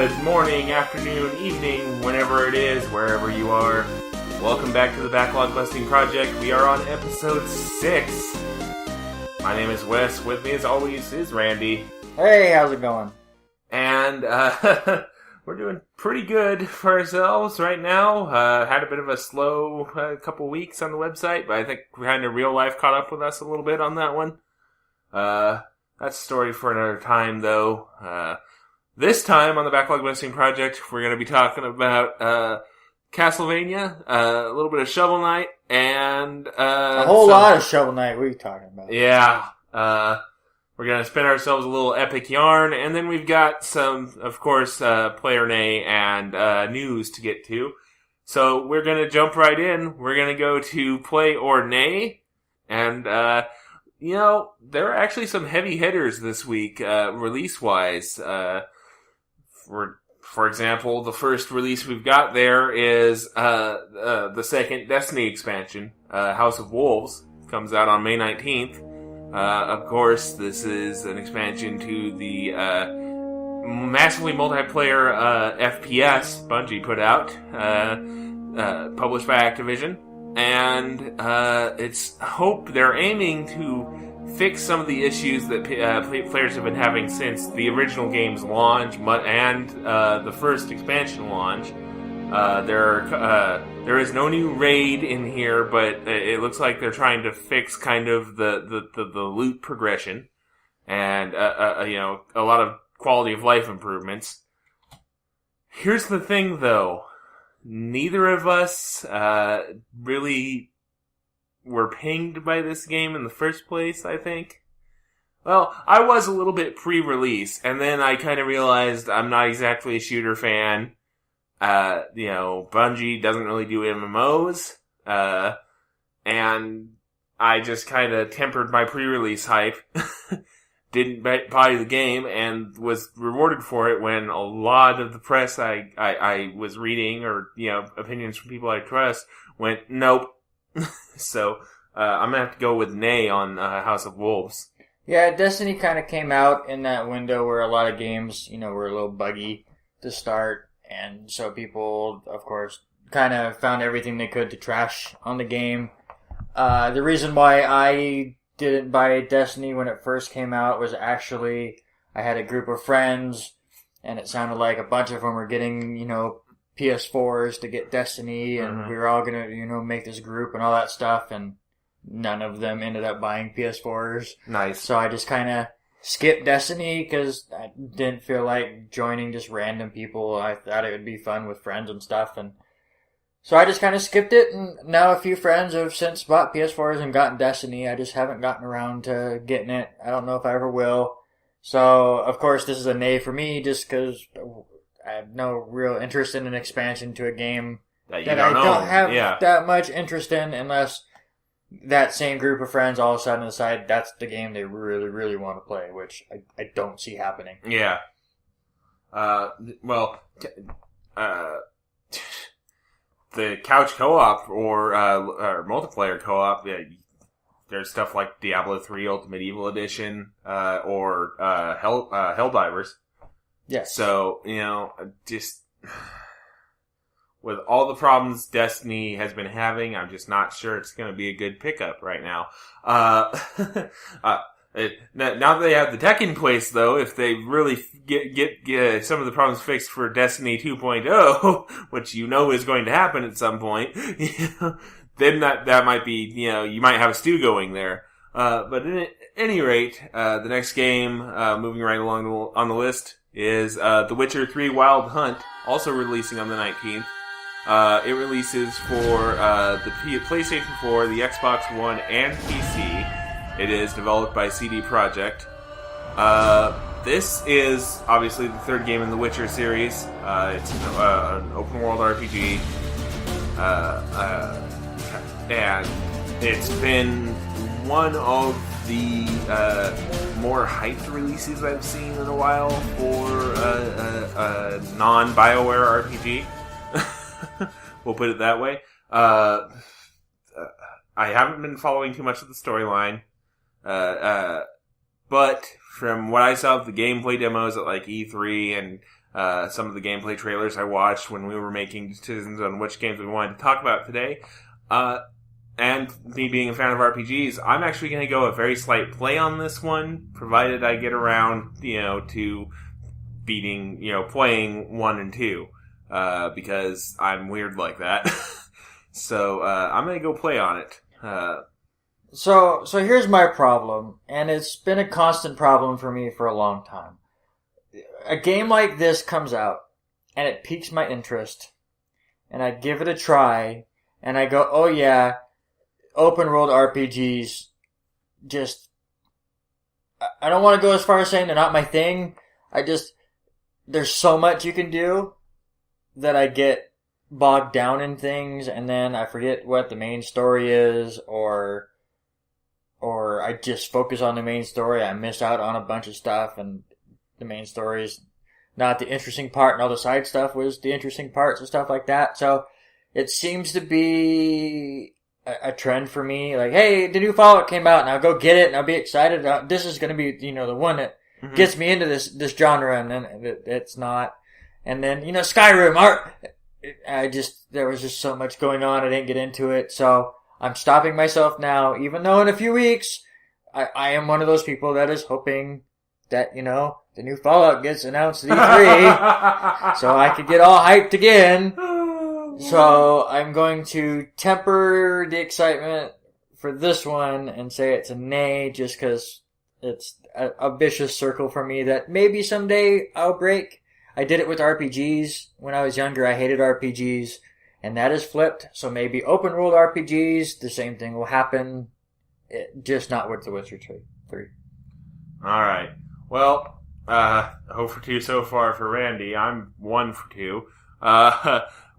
Good morning, afternoon, evening, whenever it is, wherever you are. Welcome back to the Backlog Busting Project. We are on episode 6. My name is Wes. With me, as always, is Randy. Hey, how's it going? And we're doing pretty good for ourselves right now. Had a bit of a slow couple weeks on the website, but I think kind of real life caught up with us a little bit on that one. That's a story for another time, though. This time on the Backlog Busting Project, we're going to be talking about Castlevania, a little bit of Shovel Knight, and a whole lot of Shovel Knight. What are you talking about? Yeah, we're going to spin ourselves a little epic yarn, and then we've got some, of course, Player Nay and news to get to. So we're going to jump right in. We're going to go to Play or Nay, and you know, there are actually some heavy hitters this week, release-wise. For example, the first release we've got there is the second Destiny expansion, House of Wolves. Comes out on May 19th. Of course, this is an expansion to the massively multiplayer FPS Bungie put out, published by Activision. And it's hope they're aiming to fix some of the issues that players have been having since the original game's launch and the first expansion launch. There is no new raid in here, but it looks like they're trying to fix kind of the loot progression and you know, a lot of quality of life improvements. Here's the thing, though. Neither of us really were pinged by this game in the first place, I think. Well, I was a little bit pre-release, and then I kind of realized I'm not exactly a shooter fan. You know, Bungie doesn't really do MMOs, and I just kind of tempered my pre-release hype. Didn't buy the game, and was rewarded for it when a lot of the press I was reading, or, you know, opinions from people I trust, went, nope. So, I'm gonna have to go with nay on House of Wolves. Yeah, Destiny kind of came out in that window where a lot of games, you know, were a little buggy to start, and so people, of course, kind of found everything they could to trash on the game. The reason why I didn't buy Destiny when it first came out was actually I had a group of friends, and it sounded like a bunch of them were getting, you know, PS4s to get Destiny, and we were all gonna, you know, make this group and all that stuff, and none of them ended up buying PS4s. Nice. So I just kind of skipped Destiny because I didn't feel like joining just random people. I thought it would be fun with friends and stuff, and so I just kind of skipped it, and now a few friends have since bought PS4s and gotten Destiny. I just haven't gotten around to getting it. I don't know if I ever will. So, of course, this is a nay for me just because I have no real interest in an expansion to a game that I don't have that much interest in, unless that same group of friends all of a sudden decide that's the game they really, really want to play, which I don't see happening. Yeah. Well, the couch co-op or multiplayer co-op, there's stuff like Diablo 3 Ultimate Evil Edition, or Helldivers. Yes. So, you know, just with all the problems Destiny has been having, I'm just not sure it's going to be a good pickup right now. Now that they have the tech in place, though, if they really get some of the problems fixed for Destiny 2.0, which you know is going to happen at some point, then that might be, you know, you might have a stew going there. But at any rate, the next game, moving right along on the list, is The Witcher 3 Wild Hunt, also releasing on the 19th. It releases for the PlayStation 4, the Xbox One, and PC. It is developed by CD Projekt. This is obviously the third game in the Witcher series. It's an open-world RPG. And it's been one of the more hyped releases I've seen in a while for a non-BioWare RPG. We'll put it that way. I haven't been following too much of the storyline. but from what I saw of the gameplay demos at like E3 and some of the gameplay trailers I watched when we were making decisions on which games we wanted to talk about today, and me being a fan of RPGs, I'm actually going to go a very slight play on this one, provided I get around, to beating, playing 1 and 2, because I'm weird like that. So, I'm going to go play on it. So here's my problem, and it's been a constant problem for me for a long time. A game like this comes out, and it piques my interest, and I give it a try, and I go, oh yeah, open world RPGs, I don't want to go as far as saying they're not my thing. There's so much you can do that I get bogged down in things, and then I forget what the main story is, or I just focus on the main story. I miss out on a bunch of stuff, and the main story is not the interesting part, and all the side stuff was the interesting parts and stuff like that. So it seems to be a trend for me. Like, hey, the new Fallout came out, and I'll go get it, and I'll be excited. This is going to be, the one that gets me into this genre, and then it's not. And then, Skyrim, there was just so much going on, I didn't get into it, so I'm stopping myself now, even though in a few weeks, I am one of those people that is hoping that, the new Fallout gets announced at E3, so I could get all hyped again. So I'm going to temper the excitement for this one and say it's a nay, just because it's a vicious circle for me that maybe someday I'll break. I did it with RPGs. When I was younger, I hated RPGs, and that has flipped. So maybe open world RPGs, the same thing will happen, just not with The Witcher 3. Alright. Well, 0 for 2 so far for Randy. I'm 1 for 2.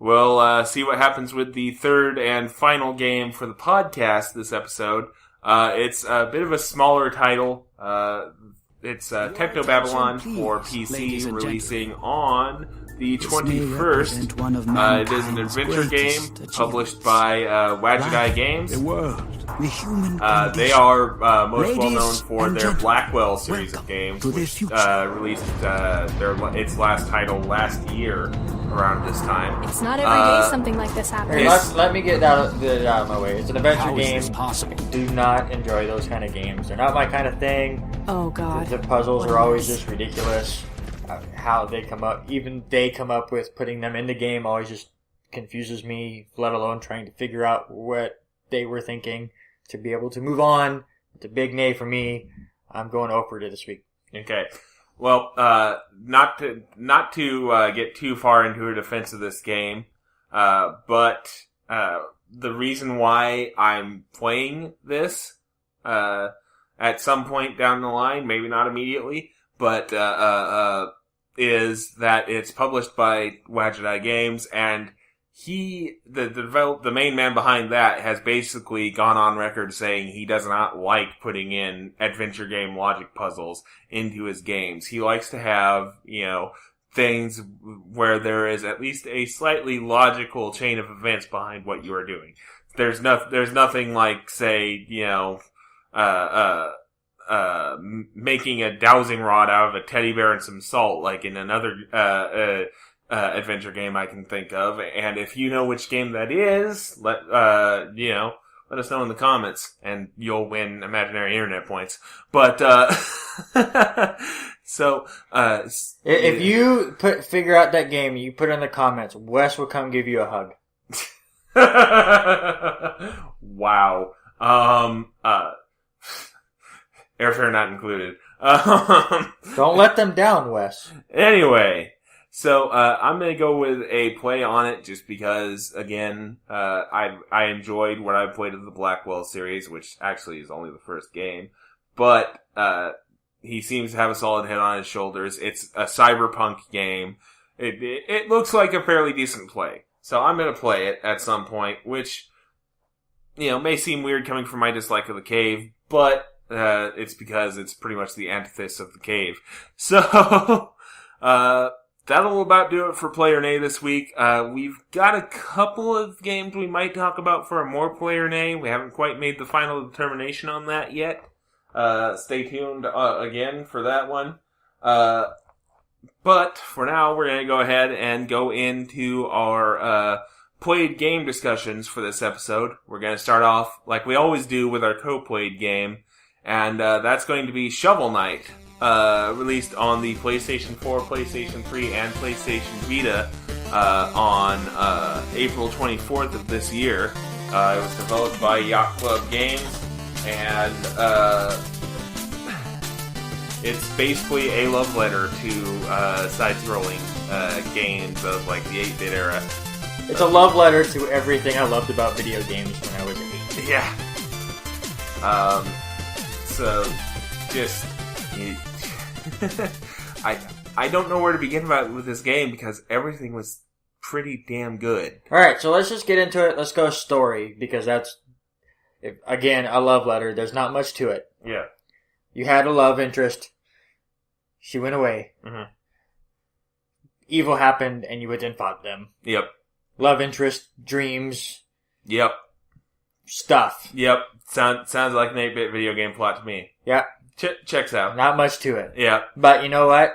We'll see what happens with the third and final game for the podcast this episode. It's a bit of a smaller title. It's Techno Babylon for PC, releasing on the 21st. It is an adventure game published by Yachtclub Games. They are most well known for their Blackwell series of games, which released its last title last year around this time. It's not every day something like this happens. Let me get that out of my way. It's an adventure game. Do not enjoy those kind of games. They're not my kind of thing. Oh God. The puzzles are always just ridiculous. How they come up with putting them in the game always just confuses me, let alone trying to figure out what they were thinking to be able to move on. It's a big nay for me. I'm going over to this week. Okay. Well, not to get too far into a defense of this game, but the reason why I'm playing this at some point down the line, maybe not immediately, but is that it's published by Yachtclub Games, and the main man behind that has basically gone on record saying he does not like putting in adventure game logic puzzles into his games. He likes to have, things where there is at least a slightly logical chain of events behind what you are doing. There's nothing like, say, making a dowsing rod out of a teddy bear and some salt, like in another adventure game I can think of. And if you know which game that is, let us know in the comments, and you'll win imaginary internet points. But so if you figure out that game, you put it in the comments. Wes will come give you a hug. Wow. Airfare not included. Don't let them down, Wes. Anyway, so I'm gonna go with a play on it just because, again, I enjoyed what I played of the Blackwell series, which actually is only the first game, but he seems to have a solid head on his shoulders. It's a cyberpunk game. It looks like a fairly decent play, so I'm gonna play it at some point, which may seem weird coming from my dislike of the Cave, but it's because it's pretty much the antithesis of the Cave. So, that'll about do it for Player Nay this week. We've got a couple of games we might talk about for a more Player Nay. We haven't quite made the final determination on that yet. Stay tuned again for that one. But for now, we're going to go ahead and go into our played game discussions for this episode. We're going to start off, like we always do, with our co-played game. And that's going to be Shovel Knight, released on the PlayStation 4, PlayStation 3, and PlayStation Vita on April 24th of this year. It was developed by Yachtclub Games, and it's basically a love letter to side-scrolling games of like the 8-bit era. It's a love letter to everything I loved about video games when I was 8. Yeah. So, just... I don't know where to begin with this game because everything was pretty damn good. Alright, so let's just get into it. Let's go story, because that's, again, a love letter. There's not much to it. Yeah. You had a love interest. She went away. Mm-hmm. Evil happened, and you went and fought them. Yep. Love interest, dreams. Yep. Stuff. Yep. Sounds like an 8-bit video game plot to me. Yeah. Checks out. Not much to it. Yeah. But you know what?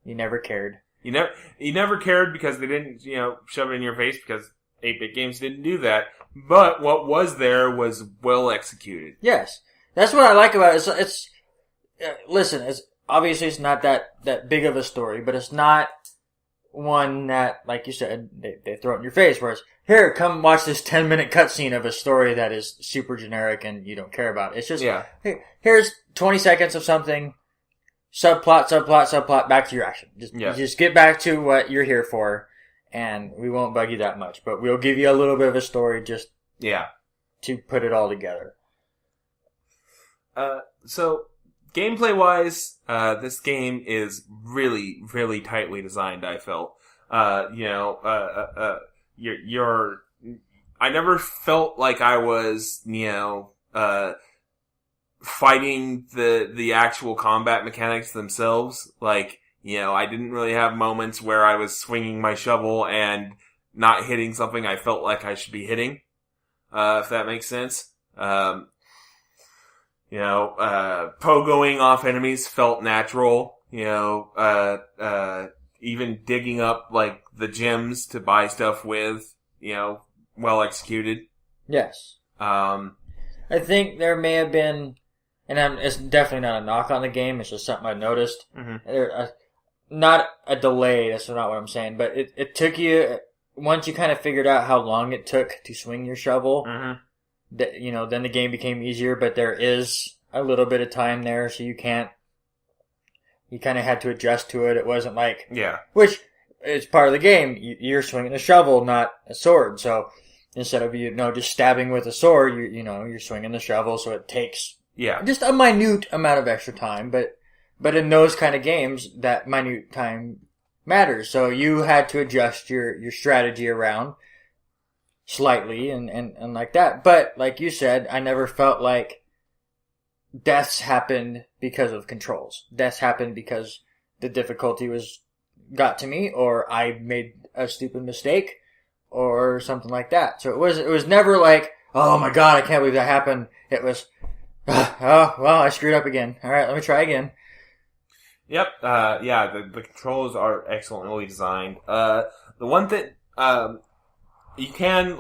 You never cared. You never cared because they didn't, shove it in your face because 8-bit games didn't do that. But what was there was well executed. Yes. That's what I like about it. It's listen, obviously it's not that big of a story, but it's not one that, like you said, they throw it in your face, whereas, here, come watch this 10-minute cutscene of a story that is super generic and you don't care about. It's just, hey, here's 20 seconds of something, subplot, back to your action. Just get back to what you're here for, and we won't bug you that much, but we'll give you a little bit of a story just to put it all together. So, gameplay-wise, this game is really, really tightly designed, I felt. I never felt like I was, fighting the actual combat mechanics themselves. Like, I didn't really have moments where I was swinging my shovel and not hitting something I felt like I should be hitting. If that makes sense. Pogoing off enemies felt natural. Even digging up, like, the gems to buy stuff with, well executed. Yes. I think there may have been, and it's definitely not a knock on the game, it's just something I noticed. Mm-hmm. Not a delay, that's not what I'm saying, but it took you, once you kind of figured out how long it took to swing your shovel, mm-hmm. Then the game became easier, but there is a little bit of time there, so you kind of had to adjust to it. It wasn't like, which is part of the game. You're swinging a shovel, not a sword. So instead of, just stabbing with a sword, you're swinging the shovel. So it takes just a minute amount of extra time. But in those kind of games, that minute time matters. So you had to adjust your strategy around slightly and like that. But like you said, I never felt like deaths happened because of controls. Deaths happened because the difficulty got to me, or I made a stupid mistake, or something like that. So it was never like, oh my god, I can't believe that happened. It was, oh, well, I screwed up again. Alright, let me try again. Yep, the controls are excellently designed. The one thing, you can,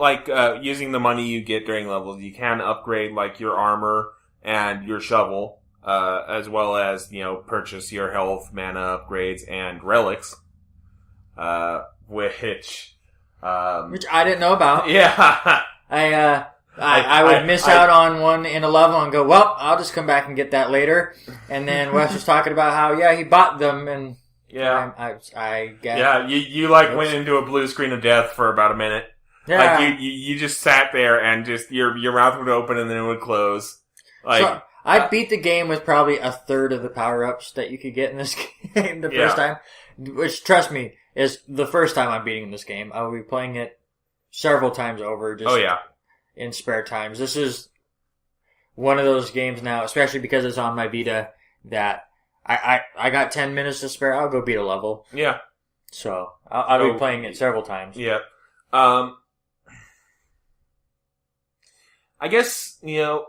using the money you get during levels, you can upgrade, your armor and your shovel, as well as, purchase your health, mana upgrades, and relics, which I didn't know about. Yeah. I would miss out on one in a level and go, well, I'll just come back and get that later. And then Wes was talking about how, he bought them, and I guess. Yeah, you went into a blue screen of death for about a minute. Yeah. You just sat there and just, your mouth would open and then it would close. So I beat the game with probably a third of the power-ups that you could get in this game the first time. Which, trust me, is the first time I'm beating this game. I will be playing it several times over in spare times. This is one of those games now, especially because it's on my Vita, that I got 10 minutes to spare. I'll go beat a level. Yeah. So I'll be playing it several times. Yeah. I guess we're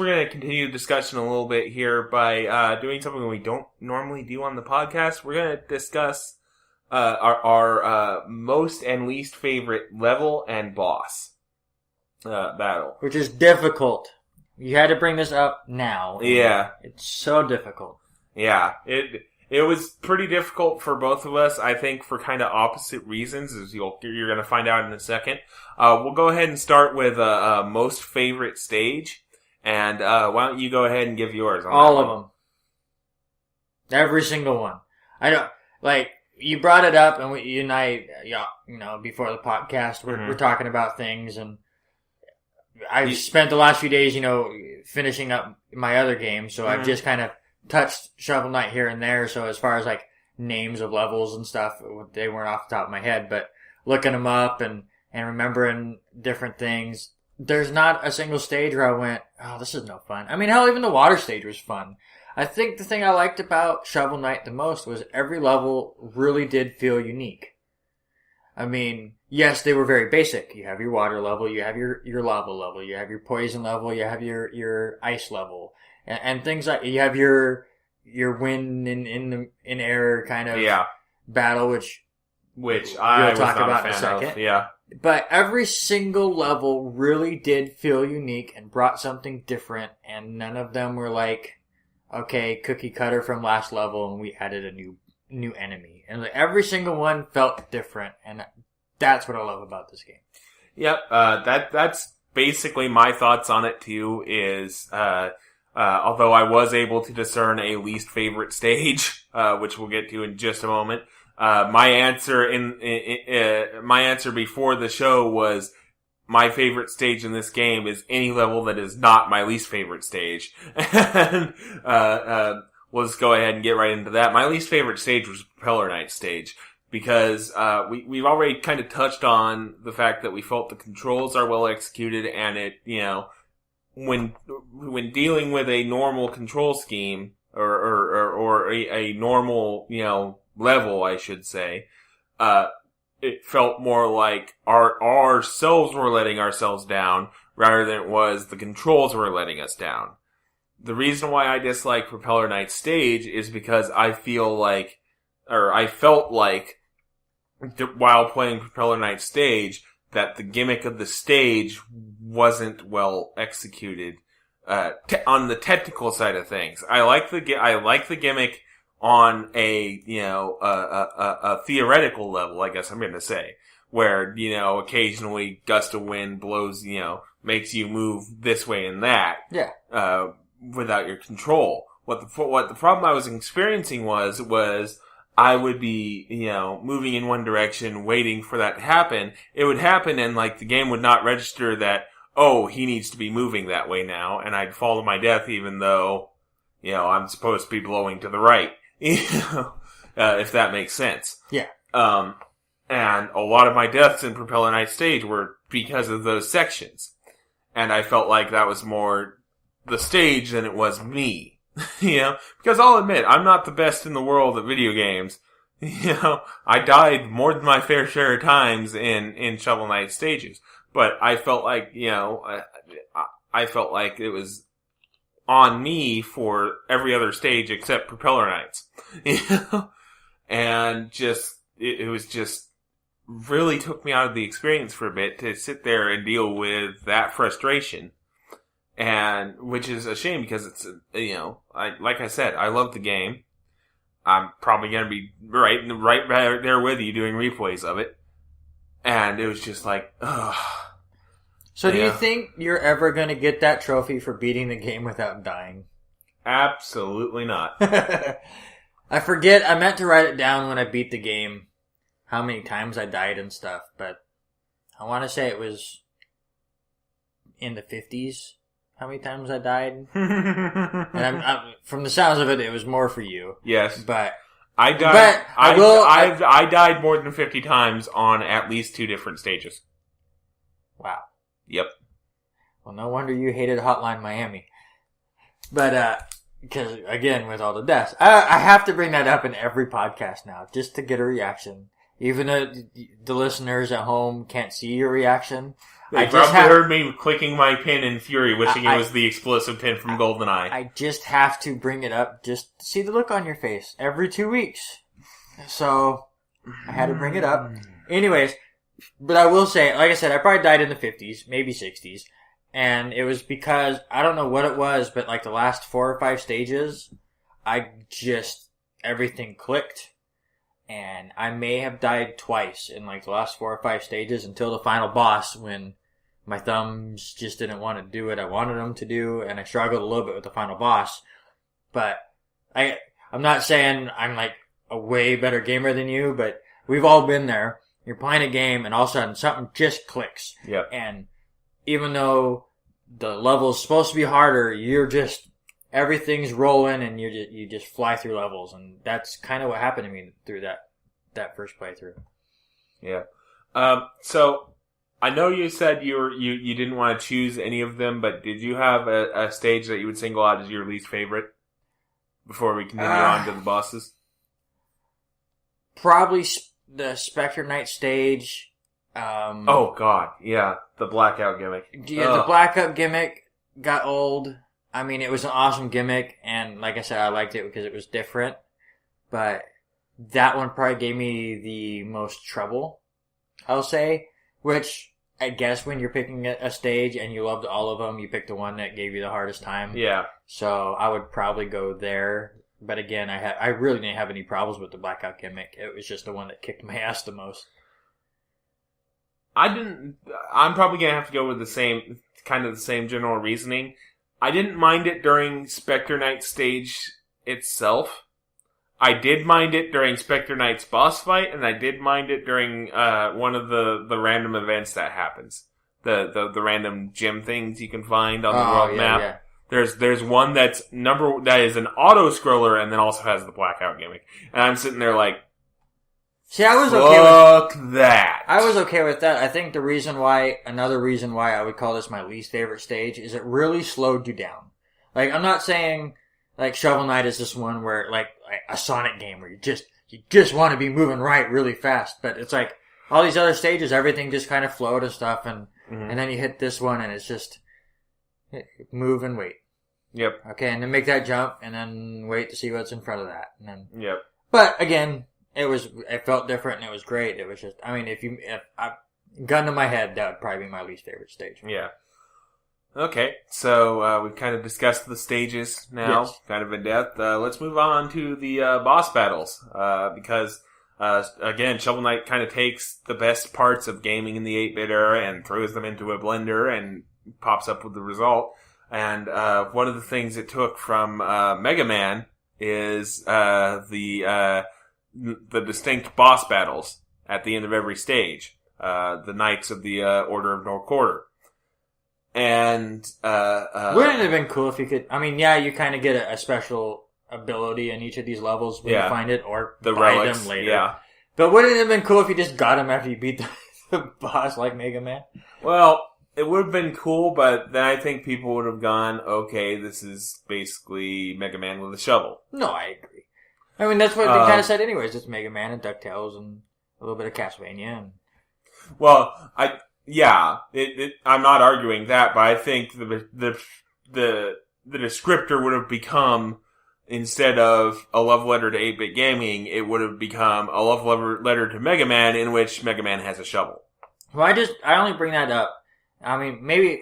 going to continue the discussion a little bit here by doing something we don't normally do on the podcast. We're going to discuss our most and least favorite level and boss battle. Which is difficult. You had to bring this up now. Yeah. It's so difficult. Yeah. It was pretty difficult for both of us, I think, for kind of opposite reasons, as you're going to find out in a second. We'll go ahead and start with most favorite stage, and why don't you go ahead and give yours? All of them. Every single one. I don't, like, you brought it up, and you and I, before the podcast, we're talking about things, and I've spent the last few days, finishing up my other games, so I've just kind of touched Shovel Knight here and there, so as far as like names of levels and stuff, they weren't off the top of my head, but looking them up and remembering different things, there's not a single stage where I went, oh, this is no fun. I mean, hell, even the water stage was fun. I think the thing I liked about Shovel Knight the most was every level really did feel unique. I mean, yes, they were very basic. You have your water level, you have your lava level, you have your poison level, you have your ice level. And things like, you have your wind in air kind of battle, which I we'll talk about in a second. Of, yeah. But every single level really did feel unique and brought something different, and none of them were like, okay, cookie cutter from last level, and we added a new enemy. And like, every single one felt different, and that's what I love about this game. Yep, that's basically my thoughts on it too, is, although I was able to discern a least favorite stage, which we'll get to in just a moment, my answer my answer before the show was my favorite stage in this game is any level that is not my least favorite stage. And, we'll just go ahead and get right into that. My least favorite stage was Propeller Knight stage, because, we've already kind of touched on the fact that we felt the controls are well executed, and it, when dealing with a normal control scheme, or a normal, level, I should say, it felt more like ourselves were letting ourselves down, rather than it was the controls were letting us down. The reason why I dislike Propeller Knight stage is because I felt like, while playing Propeller Knight stage, that the gimmick of the stage wasn't well executed on the technical side of things. I like the gimmick on a theoretical level, I guess I'm going to say, where occasionally gust of wind blows, makes you move this way and that, without your control. What the problem I was experiencing was I would be, moving in one direction, waiting for that to happen. It would happen, and like the game would not register that, oh, he needs to be moving that way now, and I'd fall to my death even though, I'm supposed to be blowing to the right. If that makes sense. Yeah. And a lot of my deaths in Propeller Knight stage were because of those sections. And I felt like that was more the stage than it was me. Because I'll admit, I'm not the best in the world at video games. I died more than my fair share of times in Shovel Knight stages. But I felt like, I felt like it was on me for every other stage except Propeller Knights. And it was just really took me out of the experience for a bit to sit there and deal with that frustration. And, which is a shame because it's, like I said, I love the game. I'm probably gonna be right there with you doing replays of it. And it was just like, ugh. So do you think you're ever gonna get that trophy for beating the game without dying? Absolutely not. I forget, I meant to write it down when I beat the game, how many times I died and stuff, but I want to say it was in the 50s, how many times I died. And I'm, from the sounds of it, it was more for you. Yes. But I died, I died more than 50 times on at least 2 different stages. Wow. Yep. Well, no wonder you hated Hotline Miami. But, because, again, with all the deaths. I have to bring that up in every podcast now, just to get a reaction. even though the listeners at home can't see your reaction. They probably heard me clicking my pin in fury, wishing it was the explosive pin from GoldenEye. I just have to bring it up just to see the look on your face every 2 weeks. So, I had to bring it up. Anyways, but I will say, like I said, I probably died in the 50s, maybe 60s. And it was because, I don't know what it was, but like the last 4 or 5 stages, everything clicked. And I may have died twice in like the last 4 or 5 stages until the final boss when my thumbs just didn't want to do what I wanted them to do. And I struggled a little bit with the final boss. But I'm not saying I'm like a way better gamer than you, but we've all been there. You're playing a game and all of a sudden something just clicks. Yep. And even though the level's supposed to be harder, everything's rolling and you just fly through levels, and that's kind of what happened to me through that first playthrough. Yeah. So I know you said you didn't want to choose any of them, but did you have a stage that you would single out as your least favorite before we continue on to the bosses? Probably the Spectre Knight stage. Oh God, yeah, the blackout gimmick. Yeah, the blackout gimmick got old. I mean, it was an awesome gimmick, and like I said, I liked it because it was different. But that one probably gave me the most trouble, I'll say. Which, I guess when you're picking a stage and you loved all of them, you pick the one that gave you the hardest time. Yeah. So I would probably go there. But again, I really didn't have any problems with the blackout gimmick. It was just the one that kicked my ass the most. I'm probably gonna have to go with the same general reasoning. I didn't mind it during Spectre Knight stage itself. I did mind it during Spectre Knight's boss fight, and I did mind it during one of the random events that happens. The random gym things you can find on the world map. Yeah. There's one that is an auto scroller and then also has the blackout gimmick. And I'm sitting there like, see, I was okay with that. I was okay with that. I think another reason why I would call this my least favorite stage is it really slowed you down. Like, I'm not saying, like, Shovel Knight is this one where, like a Sonic game where you just want to be moving right really fast. But it's like, all these other stages, everything just kind of flowed and stuff, and then you hit this one and it's just, move and wait. Yep. Okay, and then make that jump, and then wait to see what's in front of that. And then, yep. But, again, it felt different and it was great. It was just, I mean, if I gun to my head, that would probably be my least favorite stage. Yeah. Okay, so we've kind of discussed the stages now, yes. Kind of in depth. Let's move on to the boss battles, because again, Shovel Knight kind of takes the best parts of gaming in the 8-bit era and throws them into a blender and pops up with the result. And one of the things it took from Mega Man is the distinct boss battles at the end of every stage. The Knights of the Order of No Quarter. And wouldn't it have been cool if you could? I mean, yeah, you kind of get a special ability in each of these levels when you find it, or the buy relics, them later. Yeah. But wouldn't it have been cool if you just got them after you beat the boss like Mega Man? Well, it would have been cool, but then I think people would have gone, okay, this is basically Mega Man with a shovel. No, I agree. I mean, that's what they kind of said anyways. It's Mega Man and DuckTales and a little bit of Castlevania. And... Well, I'm not arguing that, but I think the descriptor would have become, instead of a love letter to 8-bit gaming, it would have become a love letter to Mega Man, in which Mega Man has a shovel. Well, I only bring that up. I mean, maybe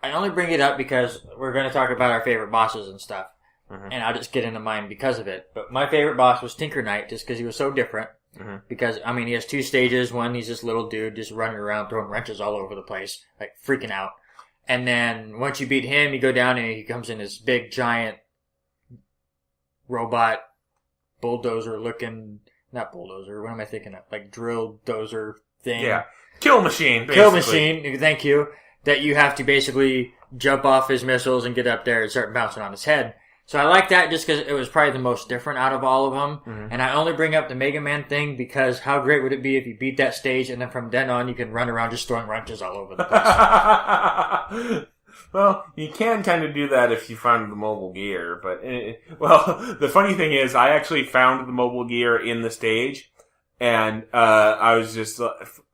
I only bring it up because we're going to talk about our favorite bosses and stuff, and I'll just get into mine because of it. But my favorite boss was Tinker Knight, just because he was so different. Because, I mean, he has 2 stages. One, he's this little dude just running around throwing wrenches all over the place, like freaking out. And then once you beat him, you go down and he comes in this big, giant robot bulldozer looking, not bulldozer, what am I thinking of? Like drill dozer thing. Yeah. Kill machine, basically. Kill machine, thank you. That you have to basically jump off his missiles and get up there and start bouncing on his head. So I like that just because it was probably the most different out of all of them. And I only bring up the Mega Man thing because how great would it be if you beat that stage and then from then on you can run around just throwing wrenches all over the place. Well, you can kind of do that if you find the mobile gear, but, well, the funny thing is I actually found the mobile gear in the stage, And I was just,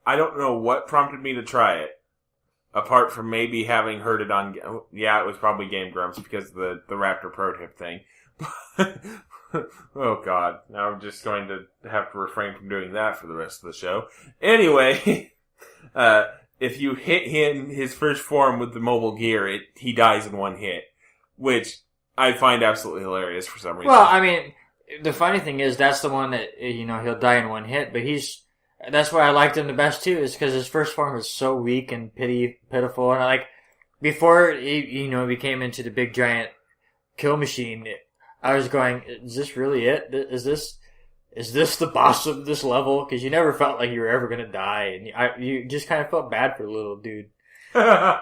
I don't know what prompted me to try it. Apart from maybe having heard it on, yeah, it was probably Game Grumps because of the Raptor Pro Tip thing. Oh God, now I'm just going to have to refrain from doing that for the rest of the show. Anyway, if you hit him, his first form with the mobile gear, he dies in one hit, which I find absolutely hilarious for some reason. Well, I mean, the funny thing is that's the one that, he'll die in one hit, but that's why I liked him the best too, is because his first form was so weak and pitiful, and before he became into the big giant kill machine, I was going, is this really it? Is this the boss of this level? Because you never felt like you were ever gonna die, and you just kind of felt bad for the little dude. But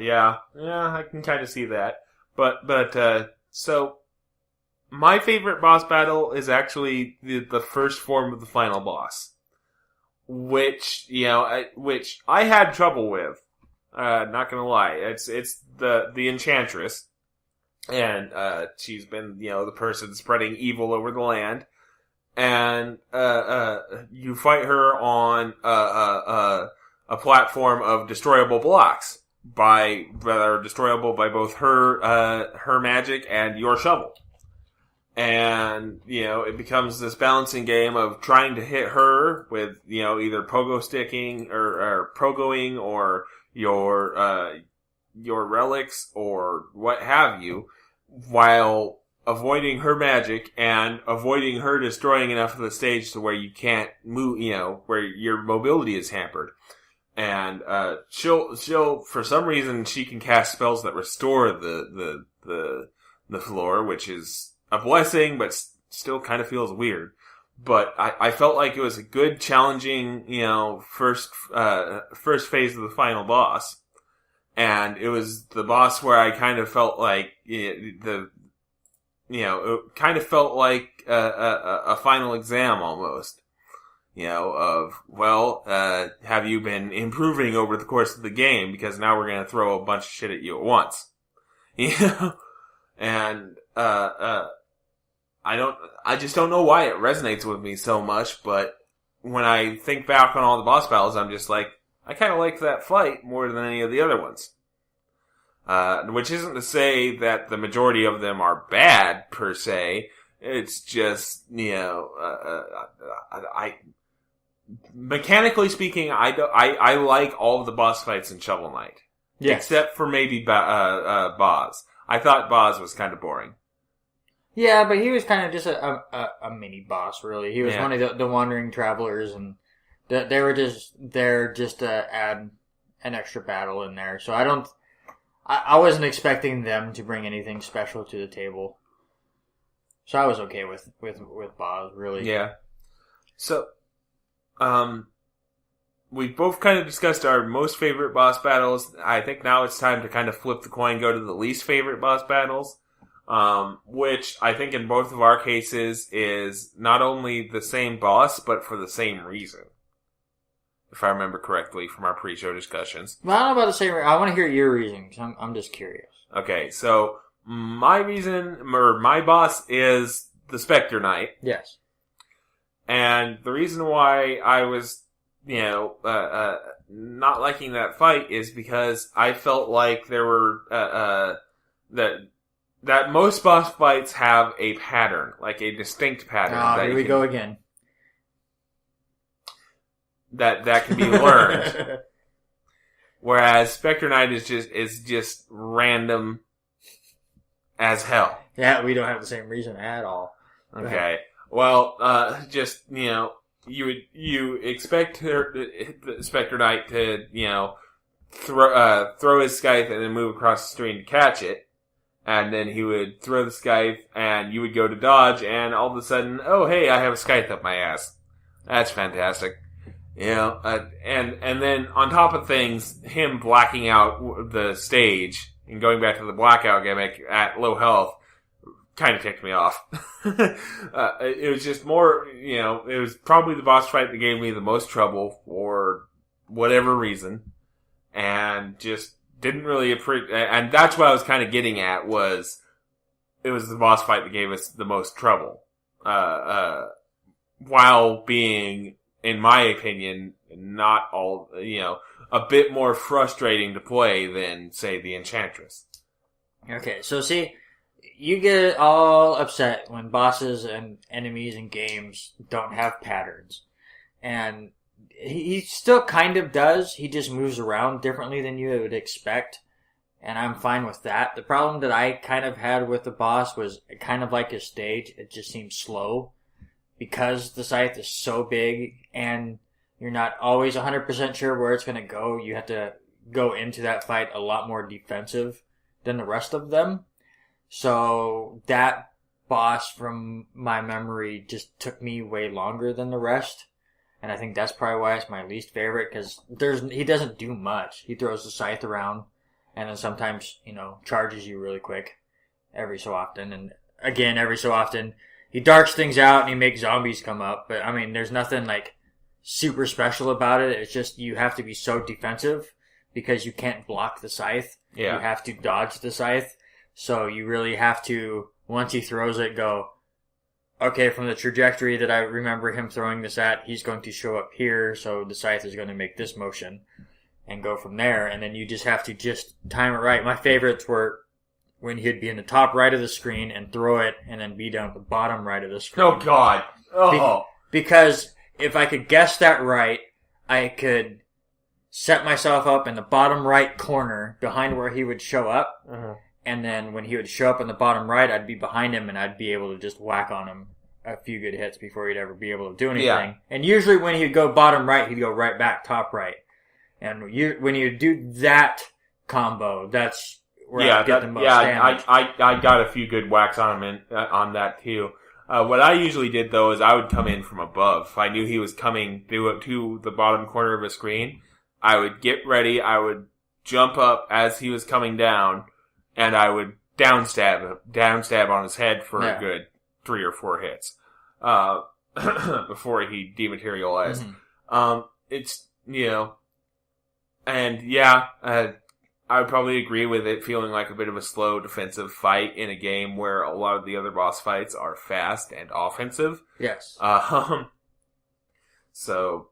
yeah, I can kind of see that. But so. My favorite boss battle is actually the first form of the final boss, which I had trouble with. Not gonna lie, it's the Enchantress, and she's been the person spreading evil over the land, and you fight her on a platform of destroyable blocks destroyable by both her magic and your shovel. And, it becomes this balancing game of trying to hit her with, either pogo sticking or pogoing or your relics or what have you, while avoiding her magic and avoiding her destroying enough of the stage to where you can't move, where your mobility is hampered. And, she'll, for some reason, she can cast spells that restore the floor, which is a blessing, but still kind of feels weird. But I felt like it was a good, challenging, first phase of the final boss. And it was the boss where I kind of felt like it kind of felt like a final exam almost. Have you been improving over the course of the game? Because now we're going to throw a bunch of shit at you at once. And, I just don't know why it resonates with me so much, but when I think back on all the boss battles, I'm just like, I kind of like that fight more than any of the other ones. Which isn't to say that the majority of them are bad, per se. It's just, mechanically speaking, I like all of the boss fights in Shovel Knight. Yes. Except for maybe, Boz. I thought Boz was kind of boring. Yeah, but he was kind of just a mini boss, really. He was one of the wandering travelers, and they were just there just to add an extra battle in there. So I wasn't expecting them to bring anything special to the table. So I was okay with Boz, really. Yeah. So, we both kind of discussed our most favorite boss battles. I think now it's time to kind of flip the coin, go to the least favorite boss battles. Which I think in both of our cases is not only the same boss, but for the same reason. If I remember correctly from our pre-show discussions. Well, I don't know about the same reason. I want to hear your reason, because I'm just curious. Okay, so my reason, or my boss is the Spectre Knight. Yes. And the reason why I was, not liking that fight is because I felt like there were, that most boss fights have a pattern, like a distinct pattern. Here we go again. That can be learned. Whereas Spectre Knight is just random as hell. Yeah, we don't have the same reason at all. Okay. Well, you expect the Spectre Knight to, throw his scythe and then move across the screen to catch it. And then he would throw the scythe, and you would go to dodge, and all of a sudden, oh hey, I have a scythe up my ass. That's fantastic. And then on top of things, him blacking out the stage and going back to the blackout gimmick at low health kind of ticked me off. It was just more, it was probably the boss fight that gave me the most trouble for whatever reason, and just didn't really appreciate, and that's what I was kind of getting at, was it was the boss fight that gave us the most trouble. while being, in my opinion, not all, a bit more frustrating to play than, say, the Enchantress. Okay, so see, you get all upset when bosses and enemies in games don't have patterns. And he still kind of does, he just moves around differently than you would expect. And I'm fine with that. The problem that I kind of had with the boss was kind of like a stage. It just seems slow because the scythe is so big and you're not always 100% sure where it's going to go. You have to go into that fight a lot more defensive than the rest of them. So that boss, from my memory, just took me way longer than the rest. And I think that's probably why it's my least favorite, because he doesn't do much. He throws the scythe around and then sometimes, charges you really quick every so often. And again, every so often, he darks things out and he makes zombies come up. But, there's nothing, super special about it. It's just you have to be so defensive because you can't block the scythe. Yeah. You have to dodge the scythe. So you really have to, once he throws it, go, okay, from the trajectory that I remember him throwing this at, he's going to show up here, so the scythe is going to make this motion. And go from there, and then you just have to just time it right. My favorites were when he'd be in the top right of the screen and throw it, and then be down at the bottom right of the screen. Oh, God. Oh. Because if I could guess that right, I could set myself up in the bottom right corner behind where he would show up, and then when he would show up in the bottom right, I'd be behind him, and I'd be able to just whack on him a few good hits before he'd ever be able to do anything. Yeah. And usually when he'd go bottom right, he'd go right back top right. And when you do that combo, that's where I get the most damage. I got a few good whacks on him on that too. What I usually did though is I would come in from above. If I knew he was coming to the bottom corner of a screen, I would get ready. I would jump up as he was coming down, and I would downstab on his head for a good 3 or 4 hits before he dematerialized. It's And I would probably agree with it feeling like a bit of a slow defensive fight in a game where a lot of the other boss fights are fast and offensive. Yes. So,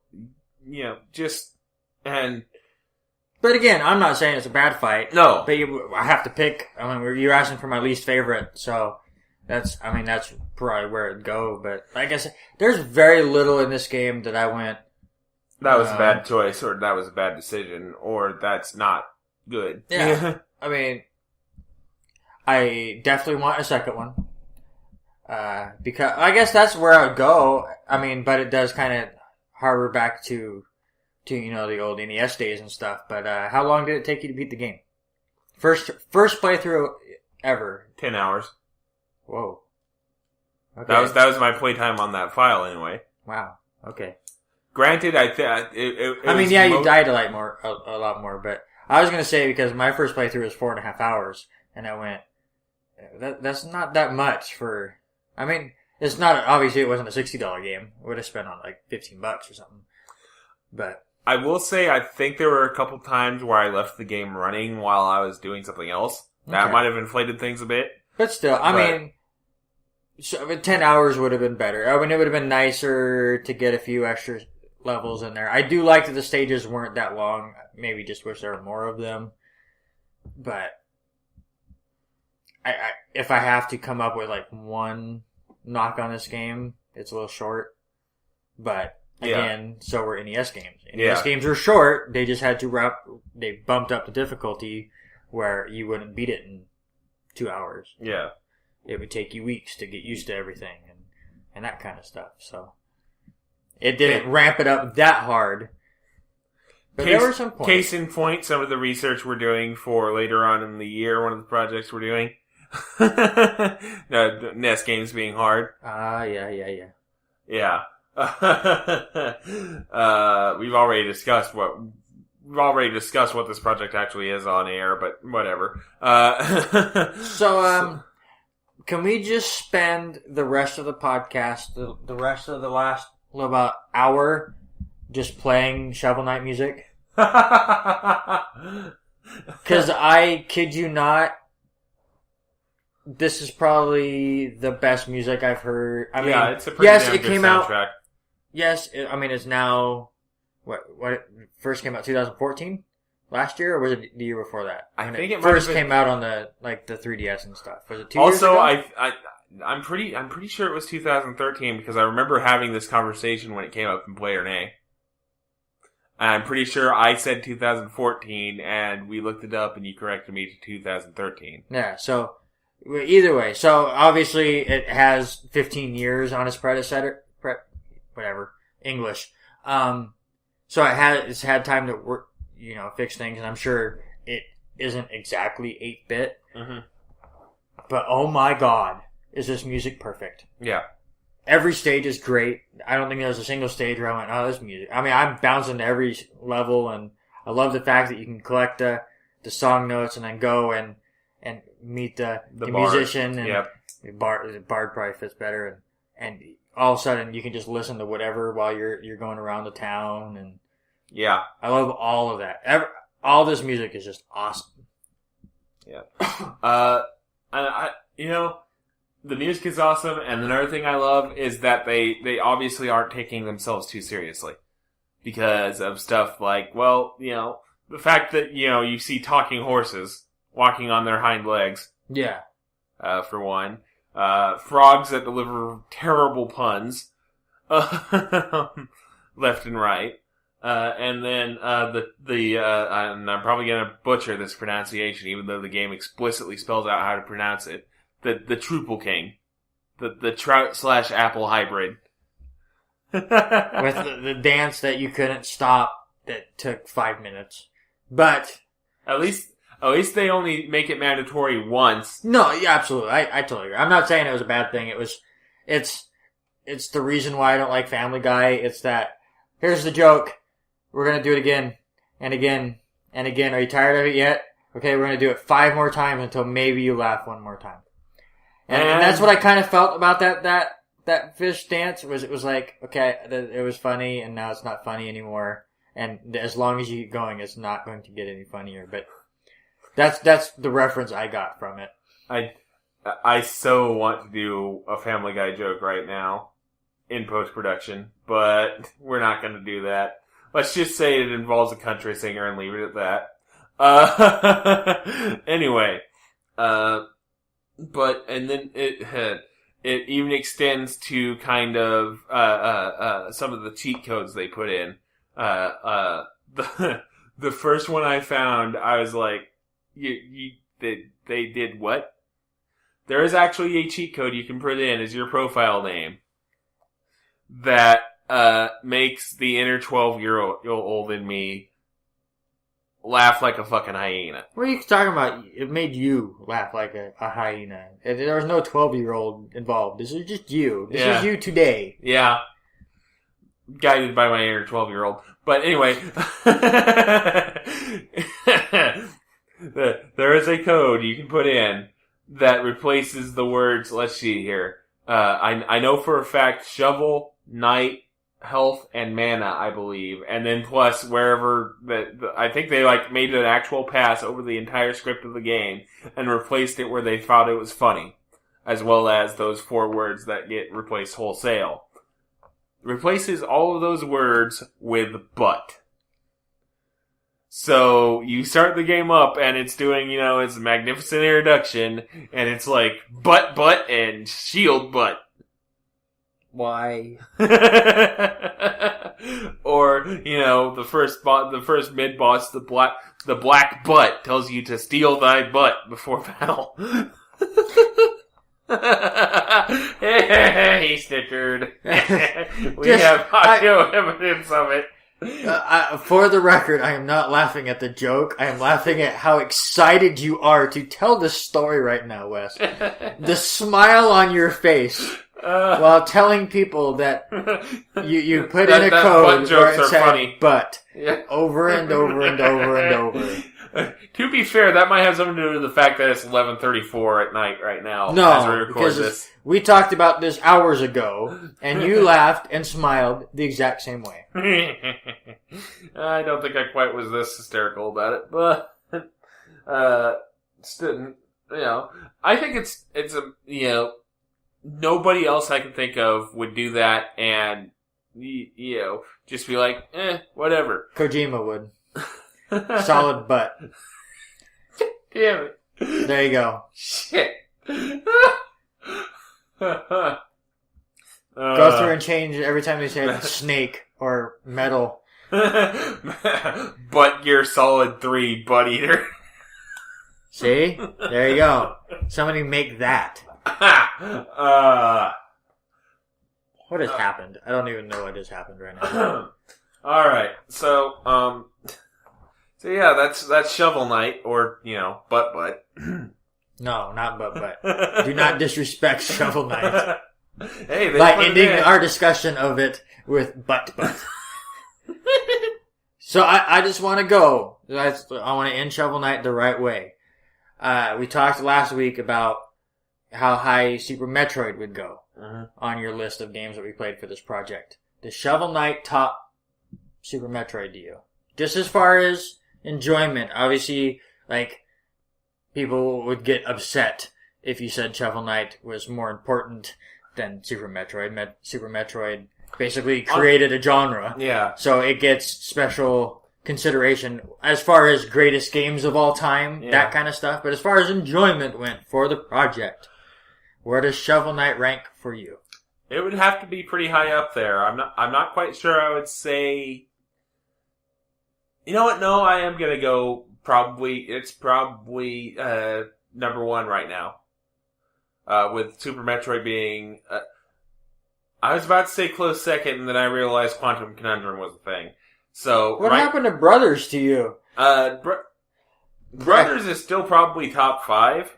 But again, I'm not saying it's a bad fight. No. But I have to pick. You're asking for my least favorite, so that's probably where it'd go. But like I said, there's very little in this game that I went, that was a bad choice, or that was a bad decision, or that's not good. Yeah. I definitely want a second one. Because I guess that's where I would go. But it does kind of harbor back to the old NES days and stuff. But how long did it take you to beat the game? First playthrough ever. 10 hours. Whoa. Okay. That was my playtime on that file anyway. Wow. Okay. Granted, you died a lot more, but I was going to say, because my first playthrough was 4.5 hours, and I went, that's not that much for, it's not, obviously it wasn't a $60 game. I would have spent on $15 or something. But I will say, I think there were a couple times where I left the game running while I was doing something else. That might have inflated things a bit. But still, 10 hours would have been better. It would have been nicer to get a few extra levels in there. I do like that the stages weren't that long. Maybe just wish there were more of them. But if I have to come up with one knock on this game, it's a little short. But again, so were NES games. NES games were short. They just had to they bumped up the difficulty where you wouldn't beat it in 2 hours. Yeah. It would take you weeks to get used to everything and that kind of stuff. So it didn't ramp it up that hard. But there were some points. Case in point, some of the research we're doing for later on in the year, one of the projects we're doing. NES games being hard. Yeah. Yeah. We've already discussed what this project actually is on air, but whatever. Can we just spend the rest of the podcast, the rest of the last about hour, just playing Shovel Knight music? Because I kid you not, this is probably the best music I've heard. I mean, it's a pretty damn good soundtrack. Out. Yes, it's now what it first came out 2014 last year, or was it the year before that? I think it first came out on the 3DS and stuff. Was it 2 years ago? Also, I'm pretty sure it was 2013 because I remember having this conversation when it came up in Player A. I'm pretty sure I said 2014, and we looked it up, and you corrected me to 2013. Yeah, so either way, so obviously it has 15 years on its predecessor, whatever, English. So it's had time to work, fix things, and I'm sure it isn't exactly 8-bit. Mm-hmm. But oh my god, is this music perfect? Yeah. Every stage is great. I don't think there's a single stage where I went, oh, this music. I mean, I'm bouncing to every level, and I love the fact that you can collect the song notes and then go and meet the musician. And yep. the bard probably fits better. And all of a sudden, you can just listen to whatever while you're going around the town. And yeah. I love all of that. All this music is just awesome. Yeah. The music is awesome, and another thing I love is that they obviously aren't taking themselves too seriously. Because of stuff like, the fact that, you see talking horses walking on their hind legs. Yeah. For one. Frogs that deliver terrible puns. Left and right. And then, and I'm probably gonna butcher this pronunciation, even though the game explicitly spells out how to pronounce it. The Truple King. The trout/apple hybrid. With the dance that you couldn't stop that took 5 minutes. But At least they only make it mandatory once. No, yeah, absolutely. I totally agree. I'm not saying it was a bad thing. It's the reason why I don't like Family Guy. It's that, here's the joke. We're gonna do it again, and again, and again. Are you tired of it yet? Okay, we're gonna do it 5 more times until maybe you laugh 1 more time. And that's what I kind of felt about that fish dance. It was like, okay, it was funny, and now it's not funny anymore. And as long as you keep going, it's not going to get any funnier. But that's the reference I got from it. I so want to do a Family Guy joke right now in post-production, but we're not going to do that. Let's just say it involves a country singer and leave it at that. Anyway, but, and then it even extends to kind of, some of the cheat codes they put in. The first one I found, I was like, they did what? There is actually a cheat code you can put in as your profile name that, makes the inner 12-year-old in me laugh like a fucking hyena. What are you talking about? It made you laugh like a hyena. There was no 12-year-old involved. This is just you. This is you today. Yeah. Guided by my inner 12-year-old. But anyway. There is a code you can put in that replaces the words, let's see here. I know for a fact shovel, night, health, and mana, I believe. And then plus wherever I think they made an actual pass over the entire script of the game and replaced it where they thought it was funny. As well as those 4 words that get replaced wholesale. Replaces all of those words with but. So you start the game up and it's doing, its magnificent introduction and it's like butt and shield butt. Why? Or, the first mid boss, the black butt tells you to steal thy butt before battle. He snickered. We have audio evidence of it. For the record, I am not laughing at the joke. I am laughing at how excited you are to tell this story right now, Wes. The smile on your face while telling people that you put in a code where it said funny. But over and over and over and over. To be fair, that might have something to do with the fact that it's 11:34 at night right now. No, as we record this. We talked about this hours ago, and you laughed and smiled the exact same way. I don't think I quite was this hysterical about it, but I think it's a, nobody else I can think of would do that and, just be like, whatever. Kojima would. Solid butt. Damn it. There you go. Shit. Go through and change every time they say snake or metal. But you're solid 3, butt eater. See? There you go. Somebody make that. What has happened? I don't even know what just happened right now. Alright, so yeah, that's Shovel Knight, or, butt. No, not butt. Do not disrespect Shovel Knight. Hey, by ending our discussion of it with butt. So I just want to go. I want to end Shovel Knight the right way. We talked last week about how high Super Metroid would go on your list of games that we played for this project. Does Shovel Knight top Super Metroid to you? Just as far as enjoyment. Obviously, people would get upset if you said Shovel Knight was more important than Super Metroid. Super Metroid basically created a genre. Yeah. So it gets special consideration as far as greatest games of all time, that kind of stuff. But as far as enjoyment went for the project, where does Shovel Knight rank for you? It would have to be pretty high up there. I'm not quite sure I would say... You know what? No, I am gonna go it's probably number 1 right now. With Super Metroid being... I was about to say close second, and then I realized Quantum Conundrum was a thing. So what happened to Brothers to you? Brothers is still probably top 5.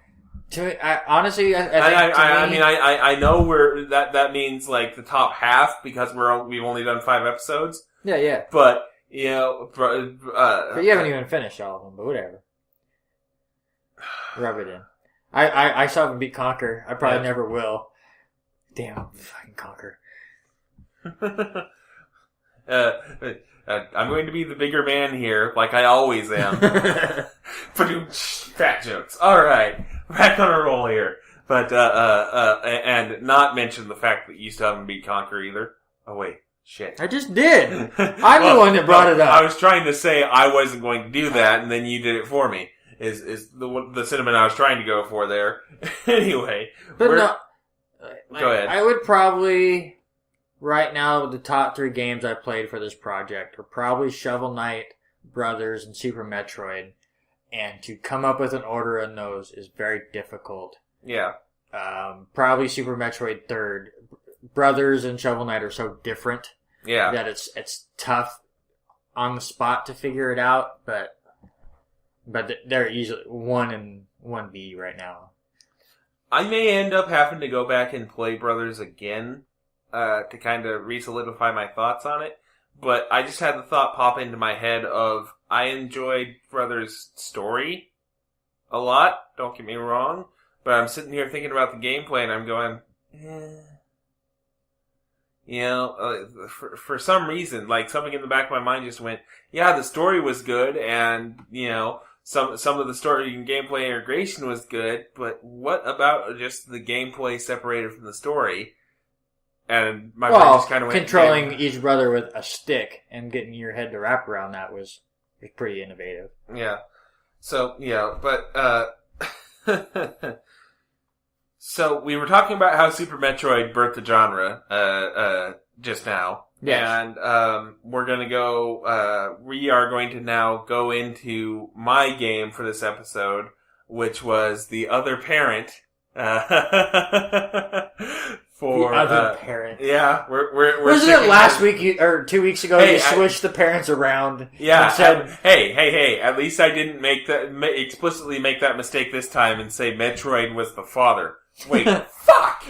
Honestly, I know that means the top half because we've only done 5 episodes. Yeah. But but you haven't even finished all of them. But whatever. Rub it in. I still haven't beat Conquer. I probably never will. Damn, fucking Conquer. I'm going to be the bigger man here, like I always am. Fat jokes. Alright, back on a roll here. But, and not mention the fact that you still haven't beat Conquer either. Oh wait, shit. I just did! I'm the one that brought it up. I was trying to say I wasn't going to do that, and then you did it for me. Is the sentiment I was trying to go for there. Anyway. But no, go ahead. I would probably... Right now, the top 3 games I played for this project are probably Shovel Knight, Brothers, and Super Metroid. And to come up with an order in those is very difficult. Yeah. Probably Super Metroid 3rd. Brothers and Shovel Knight are so different. Yeah. That it's tough on the spot to figure it out, but they're easily 1 and 1B right now. I may end up having to go back and play Brothers again. To kind of re-solidify my thoughts on it. But I just had the thought pop into my head of, I enjoyed Brothers' story a lot, don't get me wrong, but I'm sitting here thinking about the gameplay and I'm going, for some reason, something in the back of my mind just went, yeah, the story was good and, some of the story and gameplay integration was good, but what about just the gameplay separated from the story? And my brain just kind of went... controlling each brother with a stick and getting your head to wrap around that was pretty innovative. Yeah. So, but, so we were talking about how Super Metroid birthed the genre, just now. Yes. And, we are going to now go into my game for this episode, which was The Other Parent. For the other parent. Yeah, we're wasn't it last week or 2 weeks ago? You switched the parents around. Yeah. And said, hey! At least I didn't explicitly make that mistake this time and say Metroid was the father. Wait, fuck!